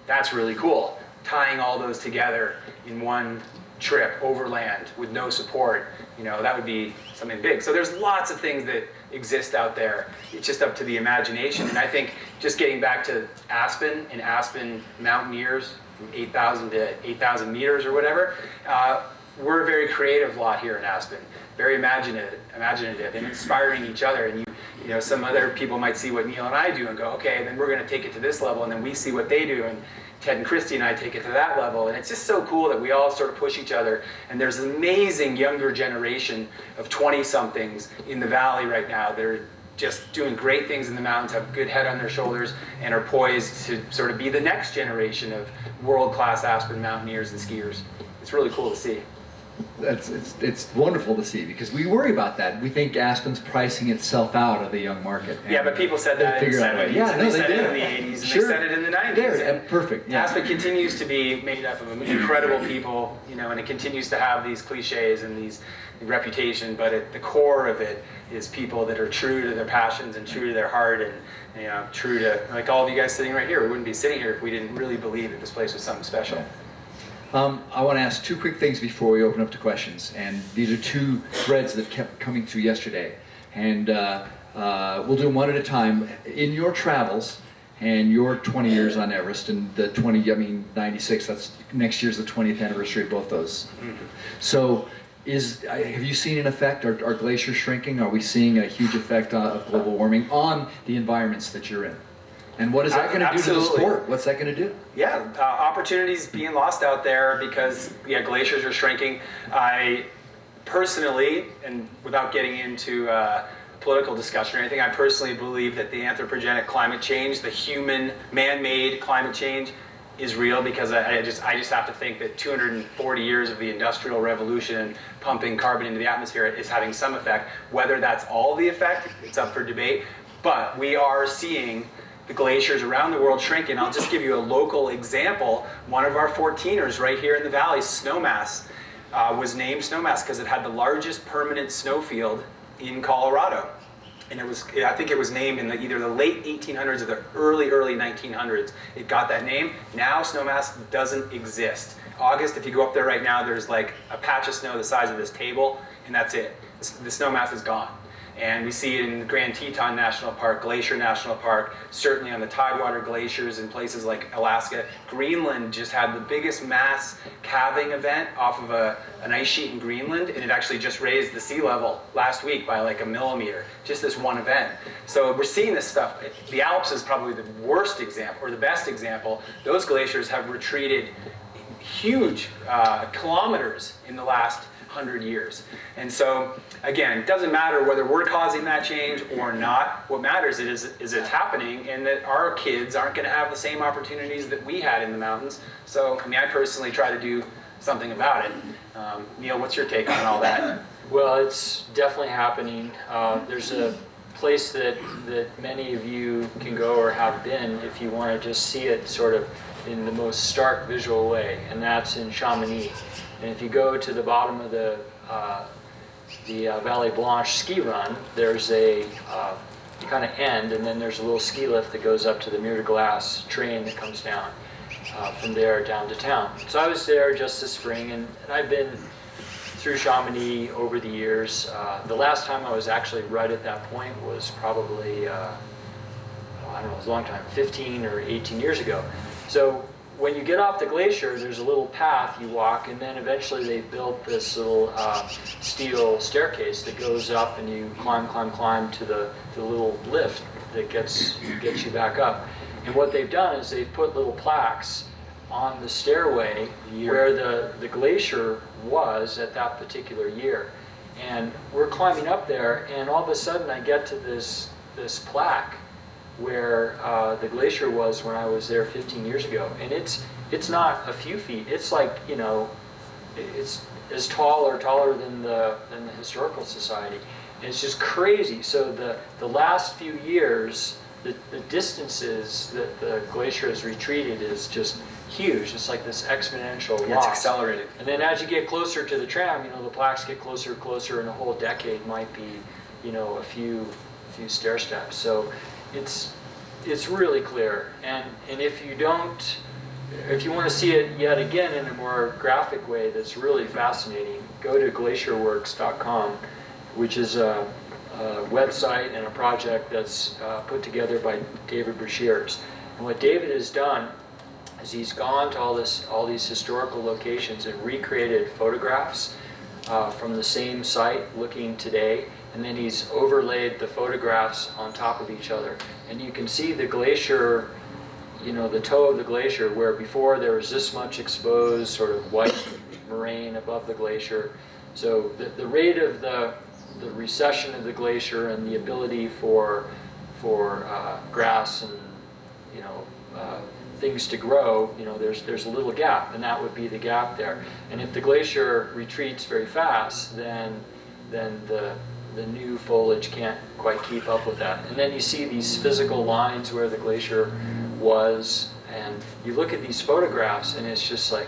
that's really cool. Tying all those together in one trip overland with no support, you know, that would be something big. So there's lots of things that exist out there. It's just up to the imagination. And I think just getting back to Aspen and Aspen mountaineers from 8,000 to 8,000 meters or whatever, we're a very creative lot here in Aspen, very imaginative and inspiring each other. And you know, some other people might see what Neil and I do and go, okay, then we're going to take it to this level, and then we see what they do, and Ted and Christy and I take it to that level. And it's just so cool that we all sort of push each other. And there's an amazing younger generation of 20-somethings in the valley right now that are just doing great things in the mountains, have a good head on their shoulders, and are poised to sort of be the next generation of world-class Aspen mountaineers and skiers. It's really cool to see. It's wonderful to see, because we worry about that. We think Aspen's pricing itself out of the young market. Yeah, but people said that in the 70s, yeah, and no, they said did. it in the 80s, and Sure. they said it in the 90s. There, perfect. Yeah. Aspen continues to be made up of incredible people, you know, and it continues to have these cliches and these reputation, but at the core of it is people that are true to their passions and true to their heart, and, you know, true to, like all of you guys sitting right here. We wouldn't be sitting here if we didn't really believe that this place was something special. I want to ask 2 quick things before we open up to questions, and these are 2 threads that kept coming through yesterday, and we'll do them one at a time. In your travels and your 20 years on Everest, and the 96, that's next year's the 20th anniversary of both those. Mm-hmm. So have you seen an effect? Are glaciers shrinking? Are we seeing a huge effect of global warming on the environments that you're in? And what is that going to do to the sport? What's that going to do? Yeah, opportunities being lost out there because, yeah, glaciers are shrinking. I personally, and without getting into political discussion or anything, I personally believe that the anthropogenic climate change, the human man-made climate change, is real, because I just have to think that 240 years of the Industrial Revolution pumping carbon into the atmosphere is having some effect. Whether that's all the effect, it's up for debate. But we are seeing the glaciers around the world shrink. And I'll just give you a local example. One of our 14ers right here in the valley, Snowmass, was named Snowmass because it had the largest permanent snowfield in Colorado. And I think it was named in either the late 1800s or the early 1900s. It got that name. Now Snowmass doesn't exist. August, if you go up there right now, there's like a patch of snow the size of this table, and that's it. The Snowmass is gone. And we see it in Grand Teton National Park, Glacier National Park, certainly on the Tidewater glaciers in places like Alaska. Greenland just had the biggest mass calving event off of an ice sheet in Greenland, and it actually just raised the sea level last week by like 1 millimeter, just this one event. So we're seeing this stuff. The Alps is probably the worst example, or the best example. Those glaciers have retreated huge kilometers in the last 100 years. And so, again, it doesn't matter whether we're causing that change or not. What matters is it's happening, and that our kids aren't going to have the same opportunities that we had in the mountains. So, I mean, I personally try to do something about it. Neil, what's your take on all that? Well, it's definitely happening. There's a place that many of you can go or have been if you want to just see it sort of in the most stark visual way, and that's in Chamonix. And if you go to the bottom of the Vallée Blanche ski run, there's you kind of end, and then there's a little ski lift that goes up to the Mur de Glace train that comes down from there down to town. So I was there just this spring, and I've been through Chamonix over the years. The last time I was actually right at that point was probably, I don't know, it was a long time, 15 or 18 years ago. So when you get off the glacier, there's a little path you walk, and then eventually they built this little steel staircase that goes up, and you climb to the little lift that gets you back up. And what they've done is they've put little plaques on the stairway where the glacier was at that particular year. And we're climbing up there, and all of a sudden I get to this plaque where the glacier was when I was there 15 years ago. And it's not a few feet, it's like, you know, it's as tall or taller than the Historical Society. And it's just crazy. So the last few years, the distances that the glacier has retreated is just huge. It's like this exponential loss. It's accelerated. And then as you get closer to the tram, you know, the plaques get closer and closer, and a whole decade might be, you know, a few stair steps. So it's really clear. And if you want to see it yet again in a more graphic way that's really fascinating, go to glacierworks.com, which is a website and a project that's put together by David Brashears. And what David has done is he's gone to all these historical locations and recreated photographs from the same site looking today, and then he's overlaid the photographs on top of each other. And you can see the glacier, you know, the toe of the glacier, where before there was this much exposed sort of white moraine above the glacier. So the rate of the recession of the glacier and the ability for grass and, you know, things to grow, you know, there's a little gap, and that would be the gap there. And if the glacier retreats very fast, then the new foliage can't quite keep up with that. And then you see these physical lines where the glacier was, and you look at these photographs, and it's just like,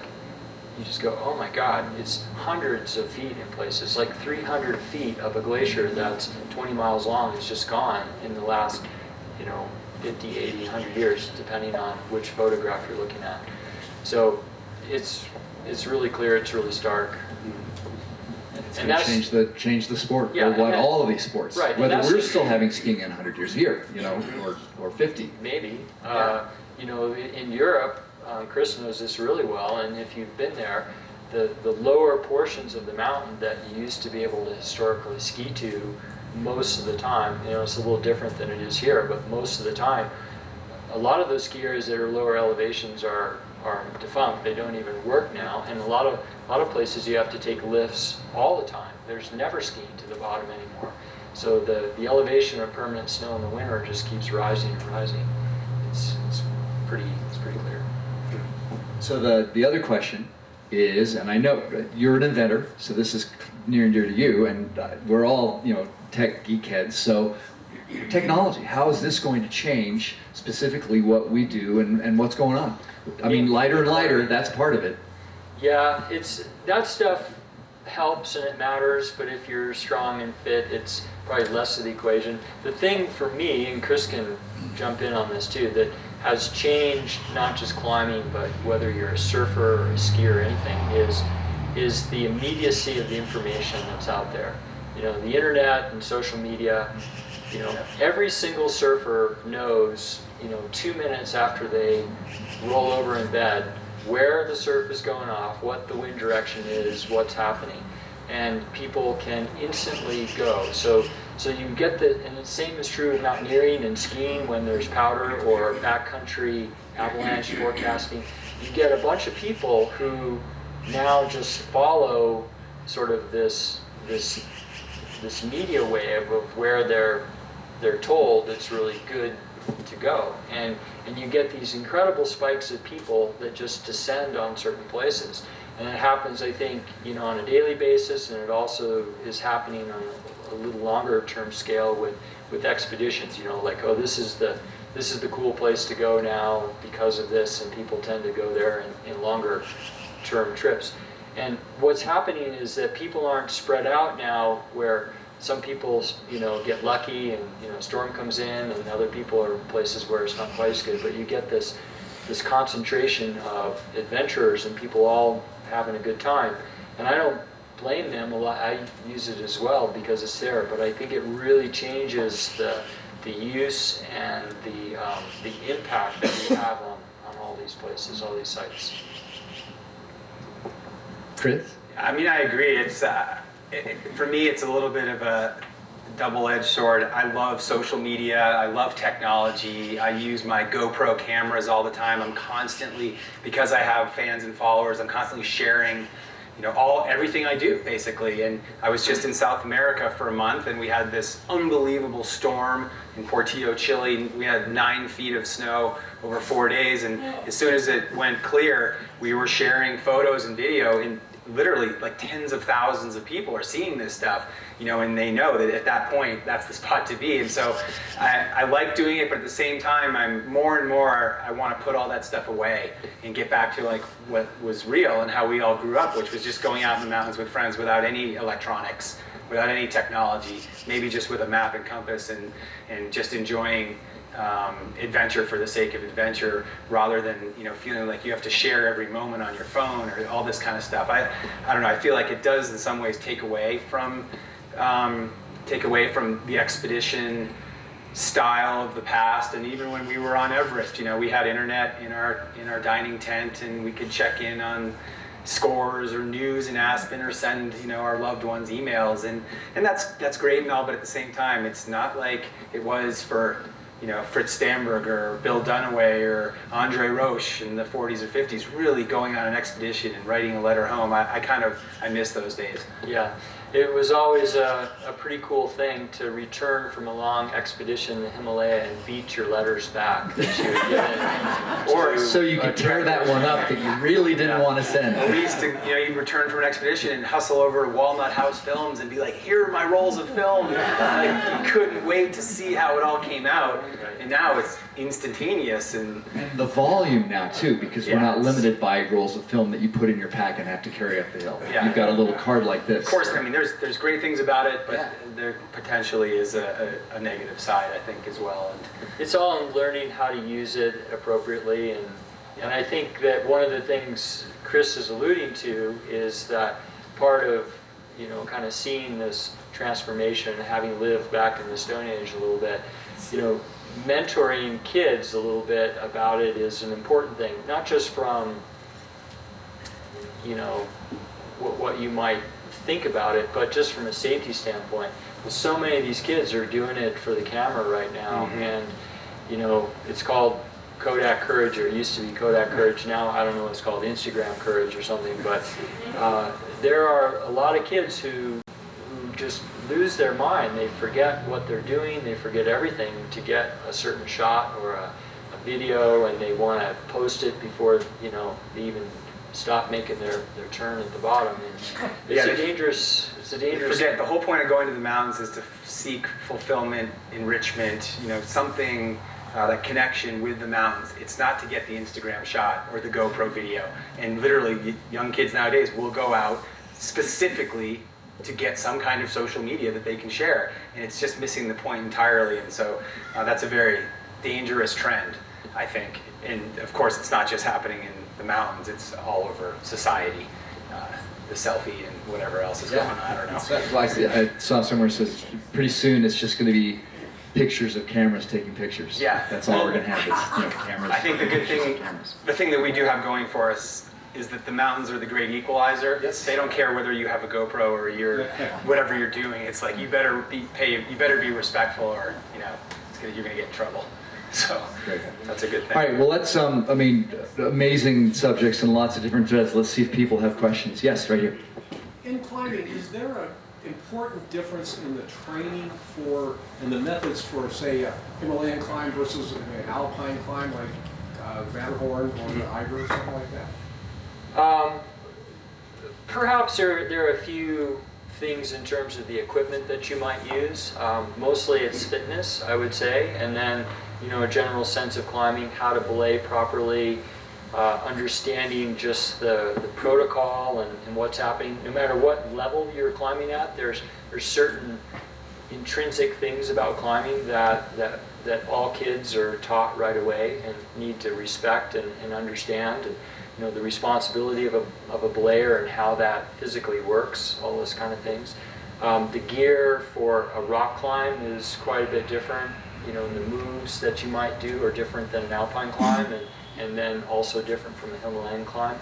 you just go, oh my God, it's hundreds of feet in places, like 300 feet of a glacier that's 20 miles long is just gone in the last, you know, 50, 80, 100 years, depending on which photograph you're looking at. So it's really clear, it's really stark. It's going to change the sport, yeah, all of these sports. Right, whether we're still having skiing in 100 years here, you know, or 50. Maybe. Yeah. You know, in Europe, Chris knows this really well, and if you've been there, the lower portions of the mountain that you used to be able to historically ski to most of the time, you know, it's a little different than it is here, but most of the time, a lot of those skiers that are lower elevations are defunct. They don't even work now, and a lot of places you have to take lifts all the time. There's never skiing to the bottom anymore. So the elevation of permanent snow in the winter just keeps rising and rising. It's pretty clear. So the other question is, and I know you're an inventor, so this is near and dear to you, and we're all, you know, tech geek heads. So technology, how is this going to change specifically what we do and what's going on? I mean, lighter and lighter, that's part of it. Yeah, that stuff helps and it matters, but if you're strong and fit, it's probably less of the equation. The thing for me, and Chris can jump in on this too, that has changed not just climbing, but whether you're a surfer or a skier or anything, is the immediacy of the information that's out there. You know, the internet and social media, you know, every single surfer knows, you know, 2 minutes after they roll over in bed, where the surf is going off, what the wind direction is, what's happening, and people can instantly go. So you get and the same is true in mountaineering and skiing when there's powder or backcountry avalanche forecasting. You get a bunch of people who now just follow sort of this media wave of where they're told it's really good to go, and you get these incredible spikes of people that just descend on certain places, and it happens, I think, you know, on a daily basis, and it also is happening on a little longer term scale with expeditions. You know, like, oh, this is the cool place to go now because of this, and people tend to go there in longer term trips. And what's happening is that people aren't spread out now, where some people, you know, get lucky and, you know, storm comes in, and other people are places where it's not quite as good. But you get this concentration of adventurers and people all having a good time. And I don't blame them a lot. I use it as well because it's there. But I think it really changes the use and the impact that we have on all these places, all these sites. Chris? I mean, I agree. It's for me, it's a little bit of a double-edged sword. I love social media. I love technology. I use my GoPro cameras all the time. I'm constantly, because I have fans and followers, I'm constantly sharing, you know, everything I do, basically. And I was just in South America for a month, and we had this unbelievable storm in Portillo, Chile. We had 9 feet of snow over 4 days, and as soon as it went clear, we were sharing photos and video, and literally like tens of thousands of people are seeing this stuff, you know, and they know that at that point that's the spot to be. And so I like doing it, but at the same time, I'm more and more, I want to put all that stuff away and get back to like what was real and how we all grew up, which was just going out in the mountains with friends without any electronics, without any technology, maybe just with a map and compass, and just enjoying adventure for the sake of adventure, rather than, you know, feeling like you have to share every moment on your phone or all this kind of stuff. I don't know. I feel like it does in some ways take away from the expedition style of the past. And even when we were on Everest, you know, we had internet in our dining tent, and we could check in on scores or news in Aspen, or send, you know, our loved ones emails, and that's great and all, but at the same time, it's not like it was for, you know, Fritz Stamberg or Bill Dunaway or Andre Roche in the 40s or 50s, really going on an expedition and writing a letter home. I miss those days. Yeah, it was always a pretty cool thing to return from a long expedition in the Himalaya and beat your letters back that you had given. Or so you could tear that one up that you really didn't want to send. We used to, you know, you'd return from an expedition and hustle over to Walnut House Films and be like, here are my rolls of film. Like, you couldn't wait to see how it all came out. And now it's instantaneous. And the volume now too, because we're Yeah, not it's- limited by rolls of film that you put in your pack and have to carry up the hill. Yeah. You've got a little card like this. of course, I mean, there's great things about it, but there potentially is a negative side, I think, as well. And It's all in learning how to use it appropriately, and I think that one of the things Chris is alluding to is that part of, you know, kind of seeing this transformation, having lived back in the Stone Age a little bit, you know, mentoring kids a little bit about it is an important thing, not just from, you know, what you might think about it, but just from a safety standpoint. So many of these kids are doing it for the camera right now, and, you know, it's called Kodak Courage, or it used to be Kodak Courage. Now I don't know, it's called Instagram Courage or something, but there are a lot of kids who just lose their mind. They forget what they're doing, they forget everything to get a certain shot or a video and they want to post it before, you know, they even stop making their turn at the bottom. And it's a dangerous. Forget the whole point of going to the mountains is to seek fulfillment, enrichment, you know, something, that connection with the mountains. It's not to get the Instagram shot or the GoPro video. And literally, young kids nowadays will go out specifically to get some kind of social media that they can share. And it's just missing the point entirely. And so that's a very dangerous trend, I think. And of course, it's not just happening in the mountains, it's all over society. The selfie and whatever else is going on, I don't know. I saw somewhere says pretty soon it's just going to be pictures of cameras taking pictures. Yeah. That's all we're going to have is, you know, cameras. I think the good thing, the thing that we do have going for us is that the mountains are the great equalizer. Yes. They don't care whether you have a GoPro or you're whatever you're doing. It's like you better be respectful, or you know, you're gonna get in trouble. So Great. that's a good thing. All right, well, let's, I mean, amazing subjects and lots of different threads. Let's see if people have questions. Yes, right here. In climbing, is there an important difference in the training for, and the methods for, say, a Himalayan climb versus an alpine climb like Matterhorn or the Eiger or something like that? Perhaps there are a few things in terms of the equipment that you might use. Mostly it's fitness, I would say, and then, you know, a general sense of climbing, how to belay properly, understanding just the protocol and what's happening. No matter what level you're climbing at, there's certain intrinsic things about climbing that all kids are taught right away and need to respect and understand. And, you know, the responsibility of a belayer and how that physically works, all those kind of things. The gear for a rock climb is quite a bit different. You know, the moves that you might do are different than an alpine climb, and then also different from a Himalayan climb.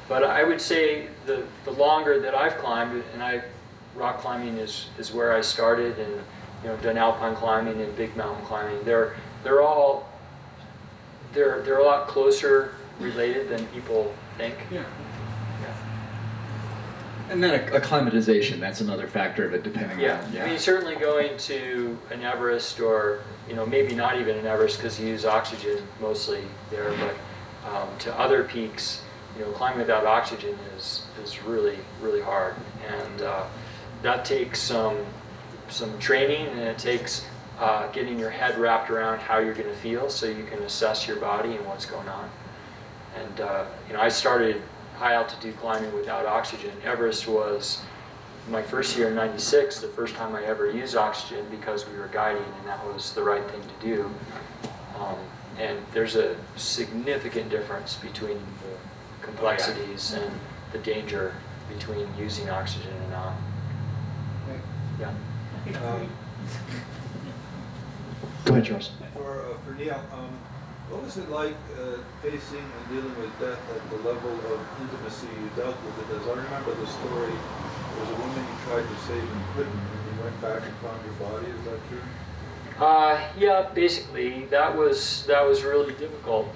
But I would say the longer that I've climbed, and rock climbing is where I started, and you know, done alpine climbing and big mountain climbing. They're a lot closer related than people think. Yeah. And then acclimatization, that's another factor of it, depending Yeah. on, I mean, certainly going to an Everest, or you know, maybe not even an Everest because you use oxygen mostly there, but to other peaks, you know, climbing without oxygen is really, really hard, and that takes some training, and it takes getting your head wrapped around how you're going to feel so you can assess your body and what's going on. And you know, I started high altitude climbing without oxygen. Everest was my first year in '96, the first time I ever used oxygen because we were guiding, and that was the right thing to do. And there's a significant difference between the complexities and the danger between using oxygen and not. Yeah. Go ahead, Charles. For Neil, what was it like facing and dealing with death at the level of intimacy you dealt with it? As I remember the story, there was a woman you tried to save and couldn't, and you went back and found your body. Is that true? Yeah, basically that was really difficult.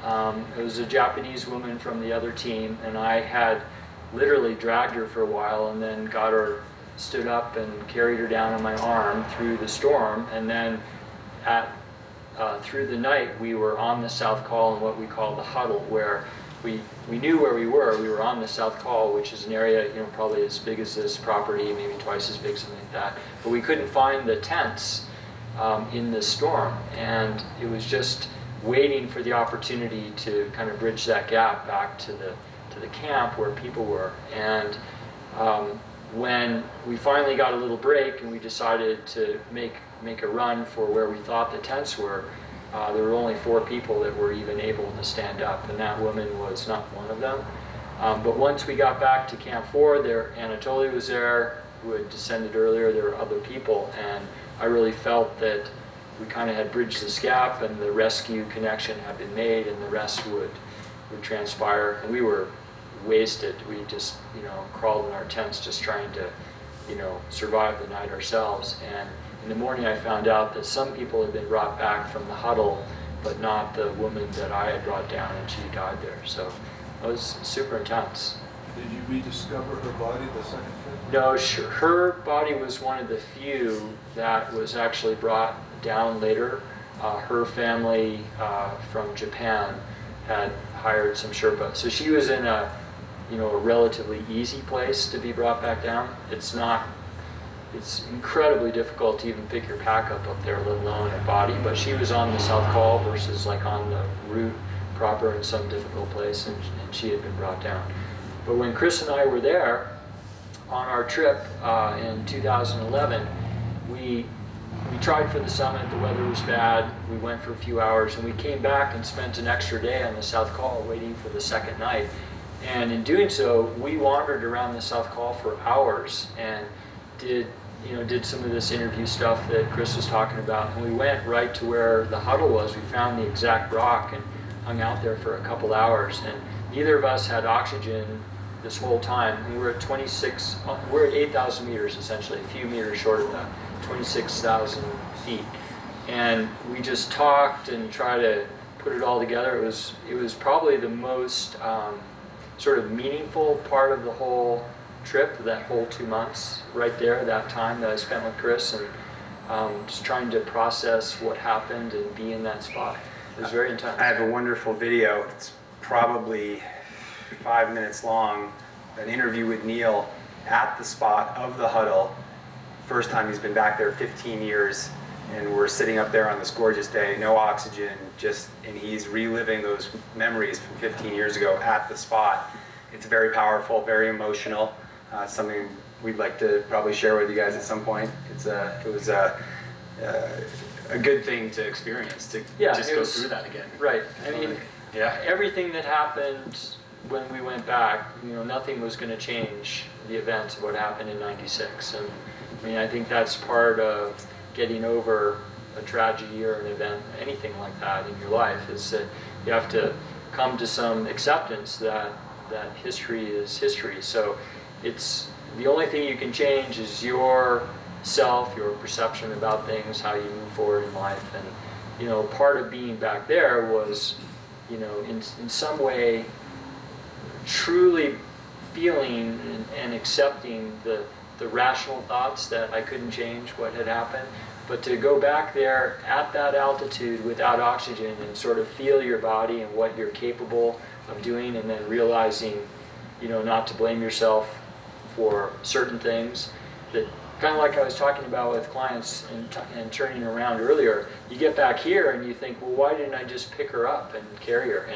It was a Japanese woman from the other team, and I had literally dragged her for a while, and then got her stood up and carried her down on my arm through the storm, and then through the night we were on the South Col in what we call the huddle, where we knew where we were. We were on the South Col, which is an area, you know, probably as big as this property, maybe twice as big, something like that. But we couldn't find the tents in this storm, and it was just waiting for the opportunity to kind of bridge that gap back to the camp where people were. And when we finally got a little break and we decided to make a run for where we thought the tents were, there were only 4 people that were even able to stand up, and that woman was not one of them. But once we got back to Camp 4, Anatoly was there, who had descended earlier. There were other people, and I really felt that we kind of had bridged this gap, and the rescue connection had been made, and the rest would transpire. And we were wasted. We just, you know, crawled in our tents just trying to, you know, survive the night ourselves. And in the morning I found out that some people had been brought back from the huddle, but not the woman that I had brought down, and she died there. So it was super intense. Did you rediscover her body the second trip? No, her body was one of the few that was actually brought down later. her family from Japan had hired some Sherpa. So she was in a relatively easy place to be brought back down. It's incredibly difficult to even pick your pack up there, let alone her body. But she was on the South Col versus like on the route proper in some difficult place, and she had been brought down. But when Chris and I were there on our trip in 2011, we tried for the summit. The weather was bad. We went for a few hours, and we came back and spent an extra day on the South Col waiting for the second night. And in doing so, we wandered around the South Col for hours and did some of this interview stuff that Chris was talking about. And we went right to where the huddle was. We found the exact rock and hung out there for a couple hours. And neither of us had oxygen this whole time. We were at 8,000 meters essentially, a few meters short of that, 26,000 feet. And we just talked and tried to put it all together. It was probably the most sort of meaningful part of the whole trip, that whole 2 months right there, that time that I spent with Chris, and just trying to process what happened and be in that spot. It was very intense. I have a wonderful video. It's probably 5 minutes long. An interview with Neil at the spot of the huddle. First time he's been back there, 15 years. And we're sitting up there on this gorgeous day, no oxygen, and he's reliving those memories from 15 years ago at the spot. It's very powerful, very emotional. Something we'd like to probably share with you guys at some point. It was a good thing to experience, to just go through that again. Right. I mean, yeah. Everything that happened when we went back, nothing was going to change the events of what happened in '96. And I mean, I think that's part of getting over a tragedy or an event, anything like that in your life, is that you have to come to some acceptance that history is history. So it's the only thing you can change is yourself, your perception about things, how you move forward in life. And part of being back there was, in some way, truly feeling and accepting the rational thoughts that I couldn't change what had happened, but to go back there at that altitude without oxygen and sort of feel your body and what you're capable of doing, and then realizing, not to blame yourself for certain things, that kind of like I was talking about with clients and turning around earlier, you get back here and you think, well, why didn't I just pick her up and carry her?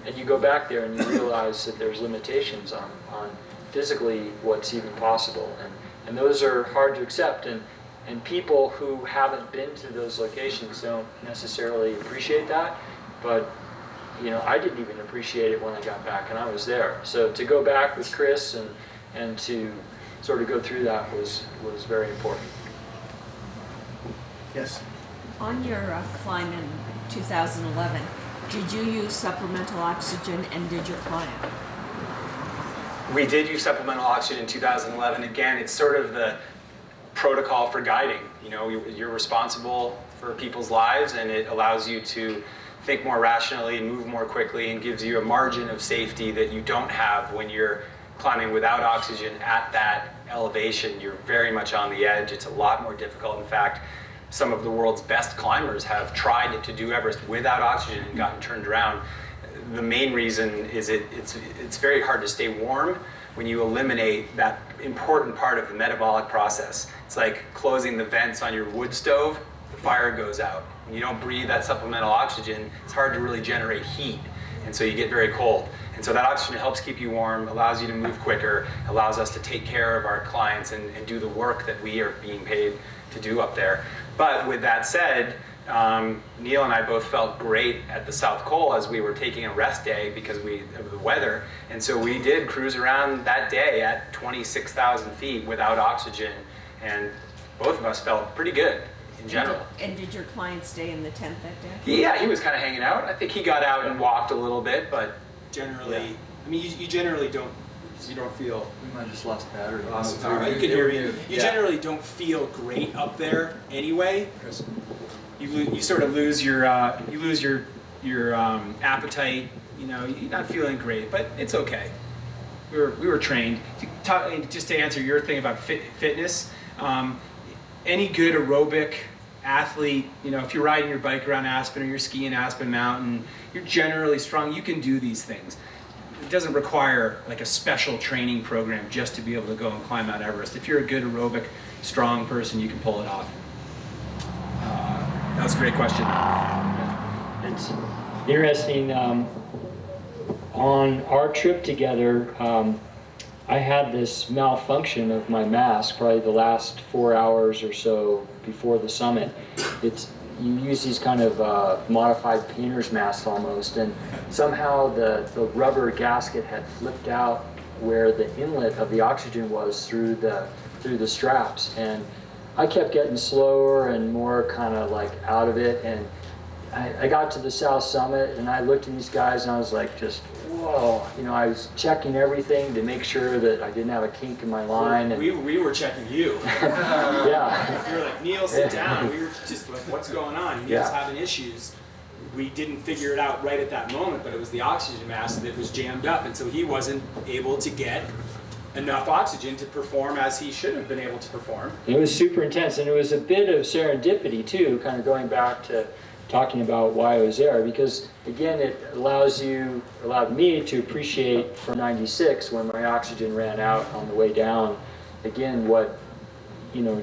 And you go back there and you realize that there's limitations on physically what's even possible. And those are hard to accept. And people who haven't been to those locations don't necessarily appreciate that. But I didn't even appreciate it when I got back, and I was there. So to go back with Chris and to sort of go through that was very important. Yes. On your climb in 2011, did you use supplemental oxygen, and did your client? We did use supplemental oxygen in 2011. Again, it's sort of the protocol for guiding. You're responsible for people's lives, and it allows you to think more rationally, move more quickly, and gives you a margin of safety that you don't have when you're climbing without oxygen at that elevation. You're very much on the edge. It's a lot more difficult. In fact, some of the world's best climbers have tried to do Everest without oxygen and gotten turned around. The main reason is it's very hard to stay warm when you eliminate that important part of the metabolic process. It's like closing the vents on your wood stove, the fire goes out. When you don't breathe that supplemental oxygen, it's hard to really generate heat, and so you get very cold. And so that oxygen helps keep you warm, allows you to move quicker, allows us to take care of our clients and do the work that we are being paid to do up there. But with that said, Neil and I both felt great at the South Col as we were taking a rest day because of the weather. And so we did cruise around that day at 26,000 feet without oxygen, and both of us felt pretty good in general. And did your client stay in the tent that day? Yeah, he was kind of hanging out. I think he got out and walked a little bit, but Generally, yeah. I mean, you generally don't feel. We might have just lost battery. All right, you can hear me. You Yeah. generally don't feel great up there anyway. You sort of lose your appetite. You're not feeling great, but it's okay. We were trained. Just to answer your thing about fitness, any good aerobic athlete, if you're riding your bike around Aspen or you're skiing Aspen Mountain, you're generally strong, you can do these things. It doesn't require like a special training program just to be able to go and climb Mount Everest. If you're a good aerobic, strong person, you can pull it off. That was a great question. It's interesting. On our trip together, I had this malfunction of my mask probably the last 4 hours or so before the summit. You use these kind of modified painter's masks almost, and somehow the rubber gasket had flipped out where the inlet of the oxygen was through the straps, and I kept getting slower and more kind of like out of it, and I got to the South Summit and I looked at these guys and I was like, just whoa, I was checking everything to make sure that I didn't have a kink in my line. And we were checking you. Yeah. We were like, Neil, sit down. We were just like, what's going on? Neil's having issues. We didn't figure it out right at that moment, but it was the oxygen mask that was jammed up, and so he wasn't able to get enough oxygen to perform as he should have been able to perform. It was super intense, and it was a bit of serendipity too, kind of going back to talking about why I was there, because again, it allowed me to appreciate from 96 when my oxygen ran out on the way down, again, what,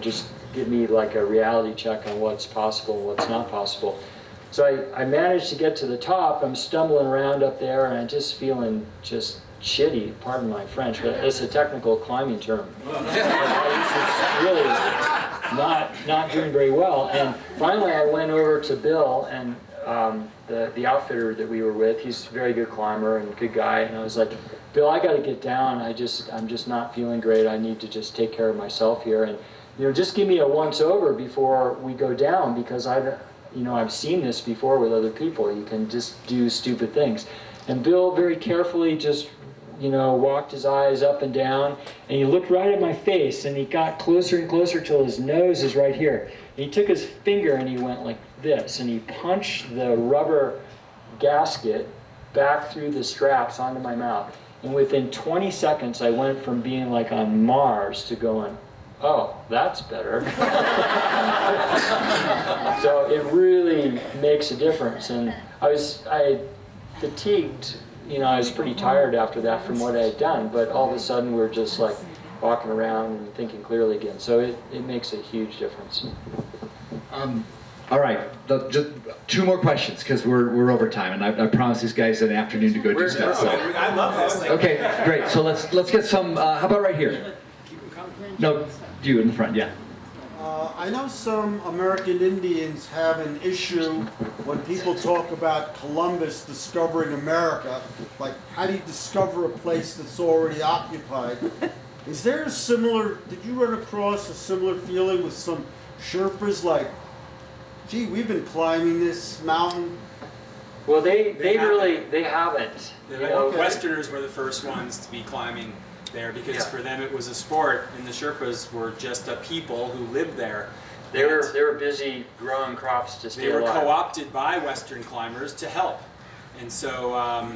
just give me like a reality check on what's possible and what's not possible. So I managed to get to the top. I'm stumbling around up there and I'm just feeling just shitty, pardon my French, but it's a technical climbing term. It's really not doing very well. And finally I went over to Bill and the outfitter that we were with. He's a very good climber and good guy. And I was like, Bill, I got to get down. I'm just not feeling great. I need to just take care of myself here. And just give me a once over before we go down, because I've seen this before with other people. You can just do stupid things. And Bill very carefully just walked his eyes up and down, and he looked right at my face, and he got closer and closer till his nose is right here. And he took his finger and he went like this, and he punched the rubber gasket back through the straps onto my mouth. And within 20 seconds, I went from being like on Mars to going, oh, that's better. So it really makes a difference. And I fatigued. I was pretty tired after that from what I had done, but all of a sudden we're just like walking around and thinking clearly again. So it makes a huge difference. All right, just 2 more questions because we're over time, and I promised these guys an afternoon to go do stuff. So. I love this. Okay, great. So let's get some. How about right here? No, you in the front, yeah. I know some American Indians have an issue when people talk about Columbus discovering America. Like, how do you discover a place that's already occupied? Is there did you run across a similar feeling with some Sherpas, like, gee, we've been climbing this mountain? Well, they haven't. The Westerners were the first ones to be climbing there, because for them it was a sport, and the Sherpas were just a people who lived there. They were busy growing crops to stay alive. They were co-opted by Western climbers to help, and so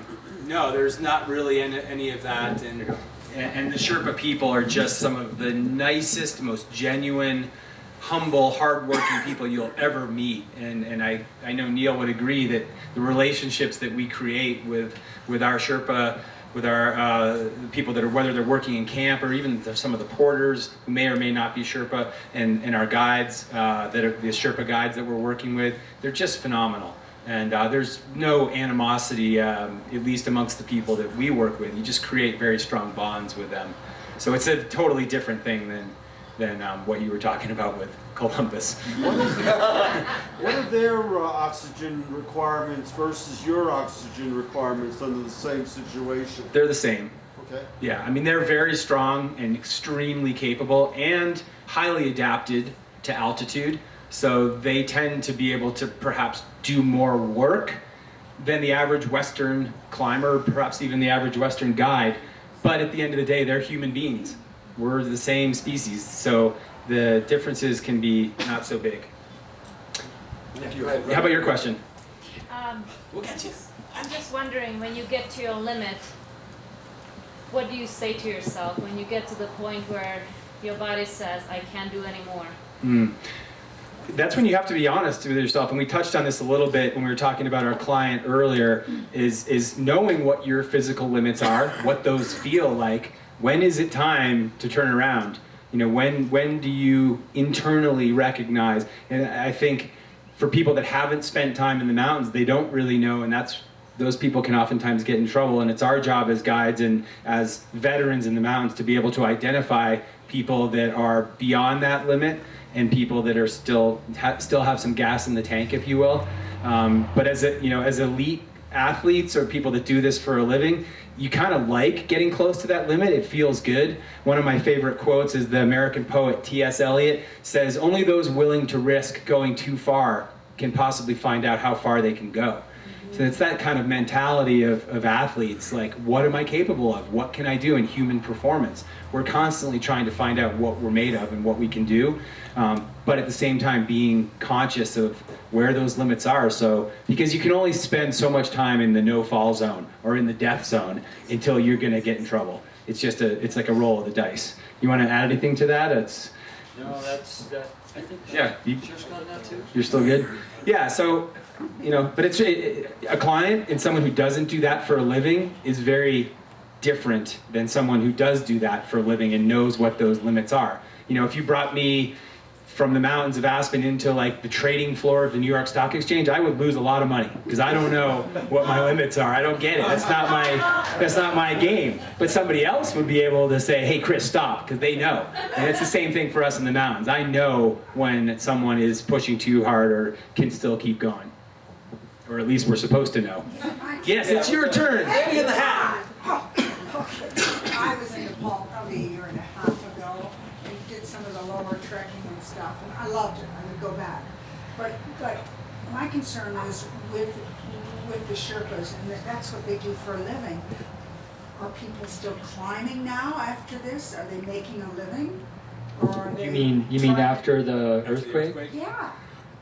no, there's not really any of that. And the Sherpa people are just some of the nicest, most genuine, humble, hardworking people you'll ever meet. And I know Neil would agree that the relationships that we create with our Sherpa, with our people that are, whether they're working in camp or even some of the porters who may or may not be Sherpa, and our guides that are the Sherpa guides that we're working with, they're just phenomenal. And there's no animosity, at least amongst the people that we work with. You just create very strong bonds with them. So it's a totally different thing than what you were talking about with Columbus. What are their oxygen requirements versus your oxygen requirements under the same situation? They're the same. Okay. Yeah, I mean, they're very strong and extremely capable and highly adapted to altitude. So they tend to be able to perhaps do more work than the average Western climber, perhaps even the average Western guide. But at the end of the day, they're human beings. We're the same species, so the differences can be not so big. How about your question? We'll get to you. I'm just wondering, when you get to your limit, what do you say to yourself when you get to the point where your body says, I can't do anymore? that's when you have to be honest with yourself. And we touched on this a little bit when we were talking about our client earlier, is knowing what your physical limits are, what those feel like. When is it time to turn around? You know, when do you internally recognize? And I think for people that haven't spent time in the mountains, they don't really know, and those people can oftentimes get in trouble. And it's our job as guides and as veterans in the mountains to be able to identify people that are beyond that limit and people that are still have some gas in the tank, if you will. But as elite athletes or people that do this for a living, you kind of like getting close to that limit. It feels good. One of my favorite quotes is the American poet T.S. Eliot says, "Only those willing to risk going too far can possibly find out how far they can go." So it's that kind of mentality of athletes, like, what am I capable of? What can I do in human performance? We're constantly trying to find out what we're made of and what we can do, but at the same time being conscious of where those limits are. So, because you can only spend so much time in the no-fall zone or in the death zone until you're gonna get in trouble. It's just it's like a roll of the dice. You wanna add anything to that? No, that's I think. Yeah. Just got that too. You're still good? Yeah, so, but it's a client and someone who doesn't do that for a living is very different than someone who does do that for a living and knows what those limits are. If you brought me from the mountains of Aspen into like the trading floor of the New York Stock Exchange, I would lose a lot of money because I don't know what my limits are. I don't get it. That's not my game. But somebody else would be able to say, "Hey, Chris, stop," because they know. And it's the same thing for us in the mountains. I know when someone is pushing too hard or can still keep going. Or at least we're supposed to know. Yes, it's your turn. Lady in the hat. I was in Nepal probably a year and a half ago and did some of the lower trekking and stuff, and I loved it. I would go back. But my concern is with the Sherpas, and that's what they do for a living. Are people still climbing now after this? Are they making a living? Or are they You mean after the earthquake? Yeah.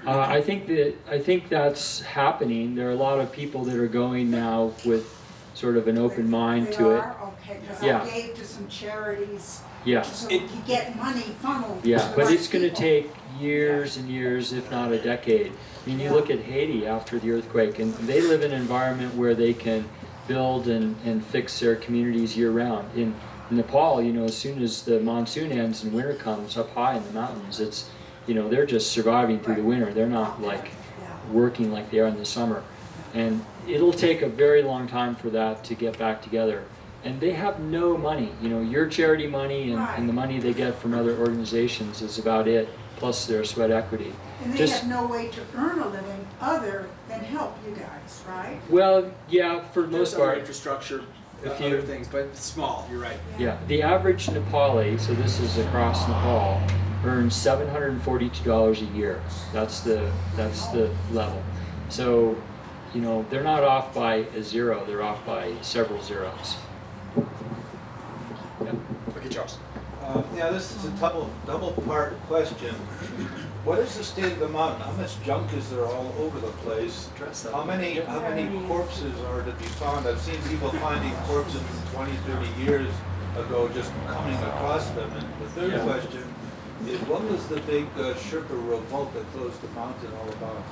I think that's happening. There are a lot of people that are going now with sort of an open mind They to it. are? Okay, because Yeah. I gave to some charities Yeah. so we could get money funneled. Yeah, to the but right it's going to people. take years and years, if not a decade. I mean, you look at Haiti after the earthquake, and they live in an environment where they can build and fix their communities year round. In Nepal, as soon as the monsoon ends and winter comes up high in the mountains, it's, they're just surviving through the winter. They're not like working like they are in the summer. And it'll take a very long time for that to get back together. And they have no money. Your charity money and the money they get from other organizations is about it, plus their sweat equity. And they have no way to earn a living other than help you guys, right? Well, yeah, for the most There's other part. infrastructure, If other you- things, but small, you're right. Yeah, the average Nepali, so this is across Nepal, earns $742 a year. That's the level. So, they're not off by a zero, they're off by several zeros. Okay, Charles. This is a double part question. What is the state of the mountain? How much junk is there all over the place? How many corpses are to be found? I've seen people finding corpses from 20, 30 years ago just coming across them. And the third question is, what was the big Sherpa revolt that closed the mountain all about?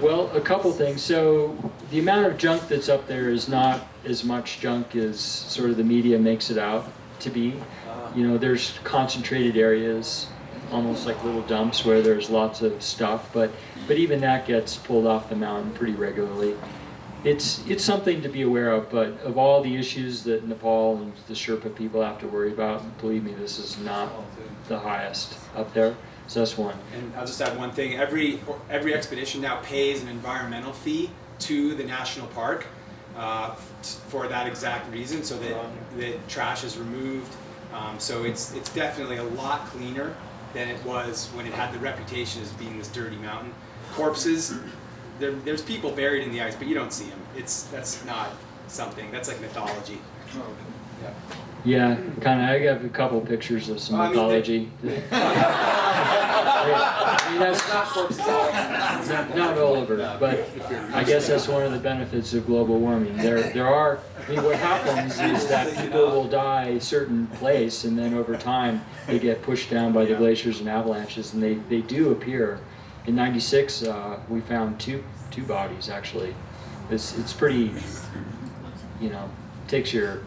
Well, a couple things. So the amount of junk that's up there is not as much junk as sort of the media makes it out to be. There's concentrated areas, almost like little dumps where there's lots of stuff, but even that gets pulled off the mountain pretty regularly. It's something to be aware of, but of all the issues that Nepal and the Sherpa people have to worry about, believe me, this is not the highest up there. So that's one. And I'll just add one thing. Every expedition now pays an environmental fee to the national park for that exact reason, so that the trash is removed. So it's definitely a lot cleaner than it was when it had the reputation as being this dirty mountain. Corpses, there's people buried in the ice, but you don't see them. That's not something. That's like mythology. Yeah, kind of. I have a couple pictures of some mythology. I mean, that's not all over, but I guess that's one of the benefits of global warming. There are, I mean, what happens is that people will die a certain place, and then over time they get pushed down by the glaciers and avalanches, and they do appear. In '96, we found two bodies actually. It's pretty, you know, takes your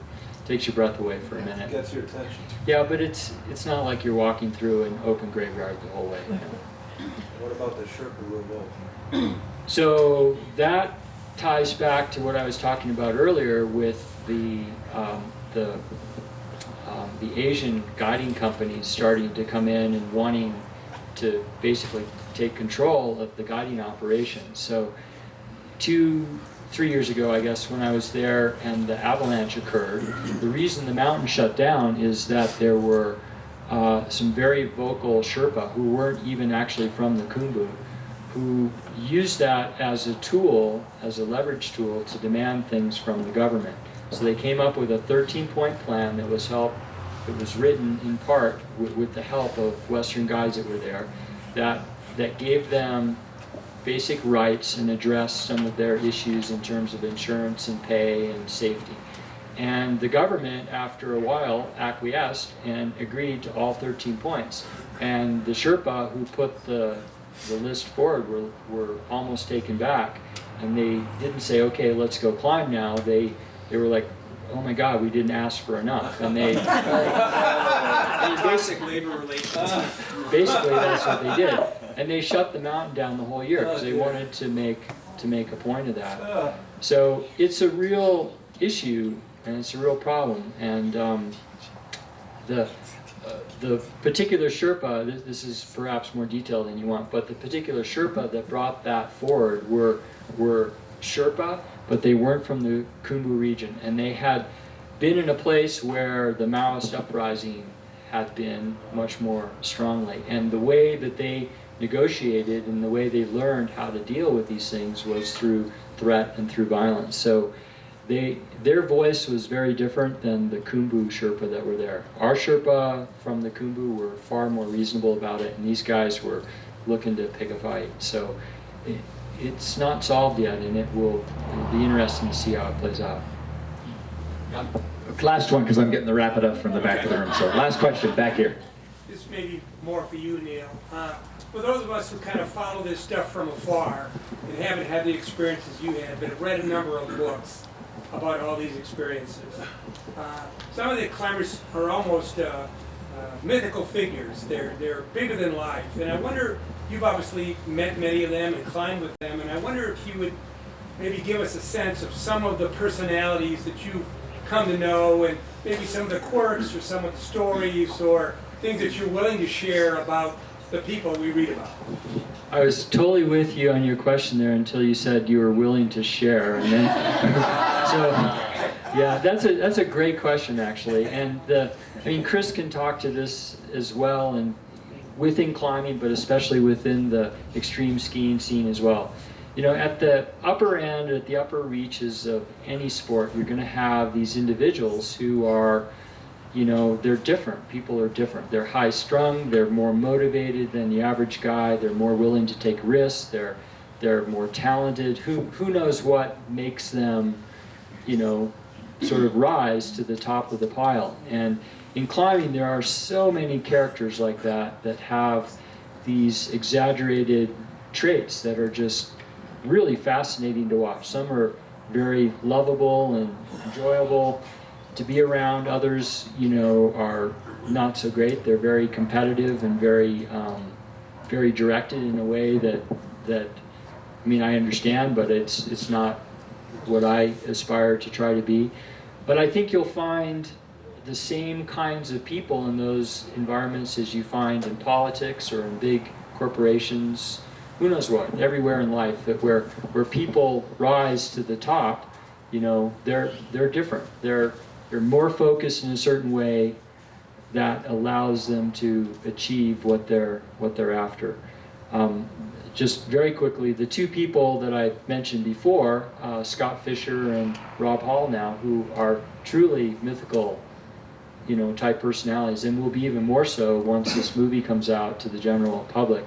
breath away for a minute. Gets your attention. Yeah, but it's not like you're walking through an open graveyard the whole way. You know? What about the Sherpa revolt? So that ties back to what I was talking about earlier with the Asian guiding companies starting to come in and wanting to basically take control of the guiding operations. So 2-3 years ago, I guess, when I was there and the avalanche occurred, the reason the mountain shut down is that there were some very vocal Sherpa who weren't even actually from the Khumbu, who used that as a tool, as a leverage tool to demand things from the government. So they came up with a 13-point plan that was written in part with the help of Western guides that were there, that gave them basic rights and addressed some of their issues in terms of insurance and pay and safety. And the government, after a while, acquiesced and agreed to all 13 points. And the Sherpa who put the list forward were almost taken back. And they didn't say, okay, let's go climb now. They were like, oh my God, we didn't ask for enough. And they Basic labor relations. basically that's what they did. And they shut the mountain down the whole year because they wanted to make a point of that. So it's a real issue and it's a real problem. And the particular Sherpa, this is perhaps more detailed than you want, but the particular Sherpa that brought that forward were Sherpa, but they weren't from the Khumbu region, and they had been in a place where the Maoist uprising had been much more strongly. And the way that they negotiated and the way they learned how to deal with these things was through threat and through violence. So their voice was very different than the Khumbu Sherpa that were there. Our Sherpa from the Khumbu were far more reasonable about it, and these guys were looking to pick a fight. So it's not solved yet, and it'll be interesting to see how it plays out. Last one, because I'm getting the wrap it up from the back of the room. So last question, back here. This may be more for you, Neil. For those of us who kind of follow this stuff from afar and haven't had the experiences you had, but have read a number of books about all these experiences, some of the climbers are almost mythical figures. They're bigger than life. And I wonder, you've obviously met many of them and climbed with them, and I wonder if you would maybe give us a sense of some of the personalities that you've come to know, and maybe some of the quirks or some of the stories or things that you're willing to share about the people we read about. I was totally with you on your question there until you said you were willing to share, and then so yeah, that's a great question actually. And I mean, Chris can talk to this as well, and within climbing, but especially within the extreme skiing scene as well. You know, at the upper end, at the upper reaches of any sport, you're going to have these individuals who are, you know, they're different. People are different. They're high strung. They're more motivated than the average guy. They're more willing to take risks. They're more talented. Who knows what makes them, you know, sort of rise to the top of the pile. And in climbing, there are so many characters like that that have these exaggerated traits that are just really fascinating to watch. Some are very lovable and enjoyable to be around. Others, you know, are not so great. They're very competitive and very, very directed in a way that I mean, I understand, but it's not what I aspire to try to be. But I think you'll find the same kinds of people in those environments as you find in politics or in big corporations. Who knows what? Everywhere in life, that where people rise to the top, you know, they're different. They're more focused in a certain way that allows them to achieve what they're after. Just very quickly, the two people that I mentioned before, Scott Fisher and Rob Hall now, who are truly mythical type personalities, and will be even more so once this movie comes out to the general public.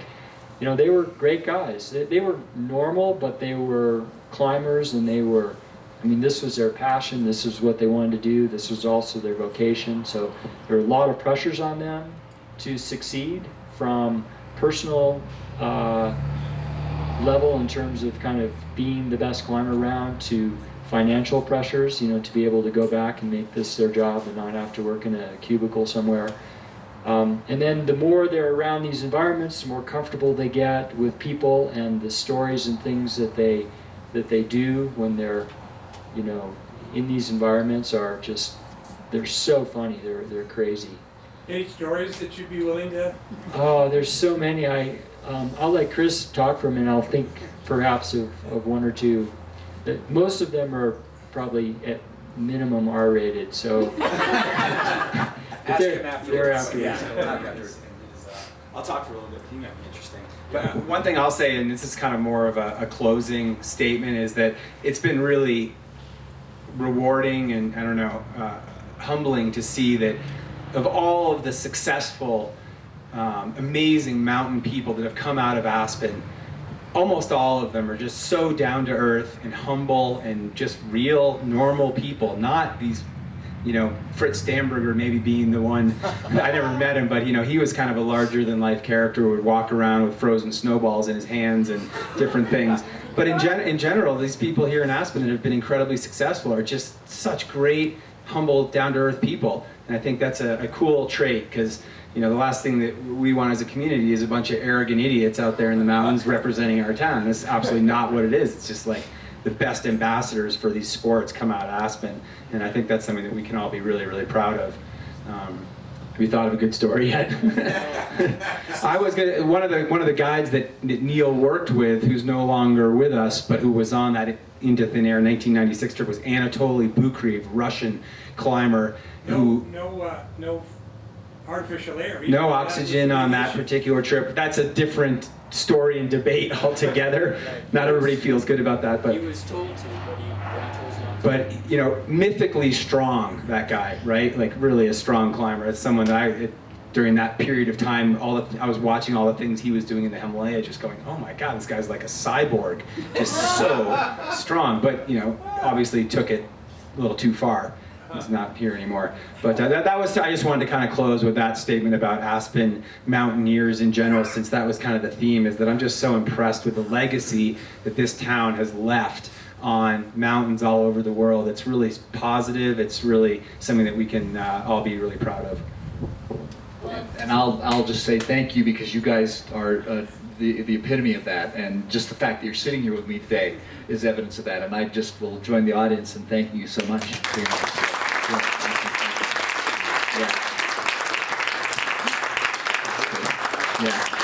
They were great guys. They were normal, but they were climbers, and this was their passion. This was what they wanted to do. This was also their vocation. So there were a lot of pressures on them to succeed, from personal level in terms of kind of being the best climber around, to financial pressures, to be able to go back and make this their job and not have to work in a cubicle somewhere. And then the more they're around these environments, the more comfortable they get with people and the stories and things that they do when they're, in these environments are just, they're so funny. They're crazy. Any stories that you'd be willing to? Oh, there's so many. I'll let Chris talk for a minute. I'll think perhaps of one or two. Most of them are probably at minimum R-rated, so. Ask him afterwards. Afterwards. I'll talk for a little bit. He might be interesting. But one thing I'll say, and this is kind of more of a closing statement, is that it's been really rewarding and, humbling to see that of all of the successful, amazing mountain people that have come out of Aspen, almost all of them are just so down to earth and humble and just real, normal people, not these, Fritz Stamberger maybe being the one. I never met him, but he was kind of a larger than life character who would walk around with frozen snowballs in his hands and different things. But in general, these people here in Aspen that have been incredibly successful are just such great, humble, down to earth people. And I think that's a cool trait, because the last thing that we want as a community is a bunch of arrogant idiots out there in the mountains representing our town. That's absolutely not what it is. It's just like the best ambassadors for these sports come out of Aspen, and I think that's something that we can all be really, really proud of. Have you thought of a good story yet? I was one of the guides that Neil worked with, who's no longer with us, but who was on that Into Thin Air 1996 trip, was Anatoly Bukreev, Russian climber. No artificial air. No oxygen on that particular trip. That's a different story and debate altogether. Not everybody feels good about that, but He was told to, but he chose not to. but mythically strong, that guy, right? Like really a strong climber. It's someone that during that period of time, I was watching all the things he was doing in the Himalaya, just going, oh my God, this guy's like a cyborg, just so strong. But obviously took it a little too far. He's not here anymore. But that was, I just wanted to kind of close with that statement about Aspen mountaineers in general, since that was kind of the theme, is that I'm just so impressed with the legacy that this town has left on mountains all over the world. It's really positive. It's really something that we can all be really proud of. And I'll just say thank you, because you guys are the epitome of that, and just the fact that you're sitting here with me today is evidence of that. And I just will join the audience in thanking you so much for your Yeah.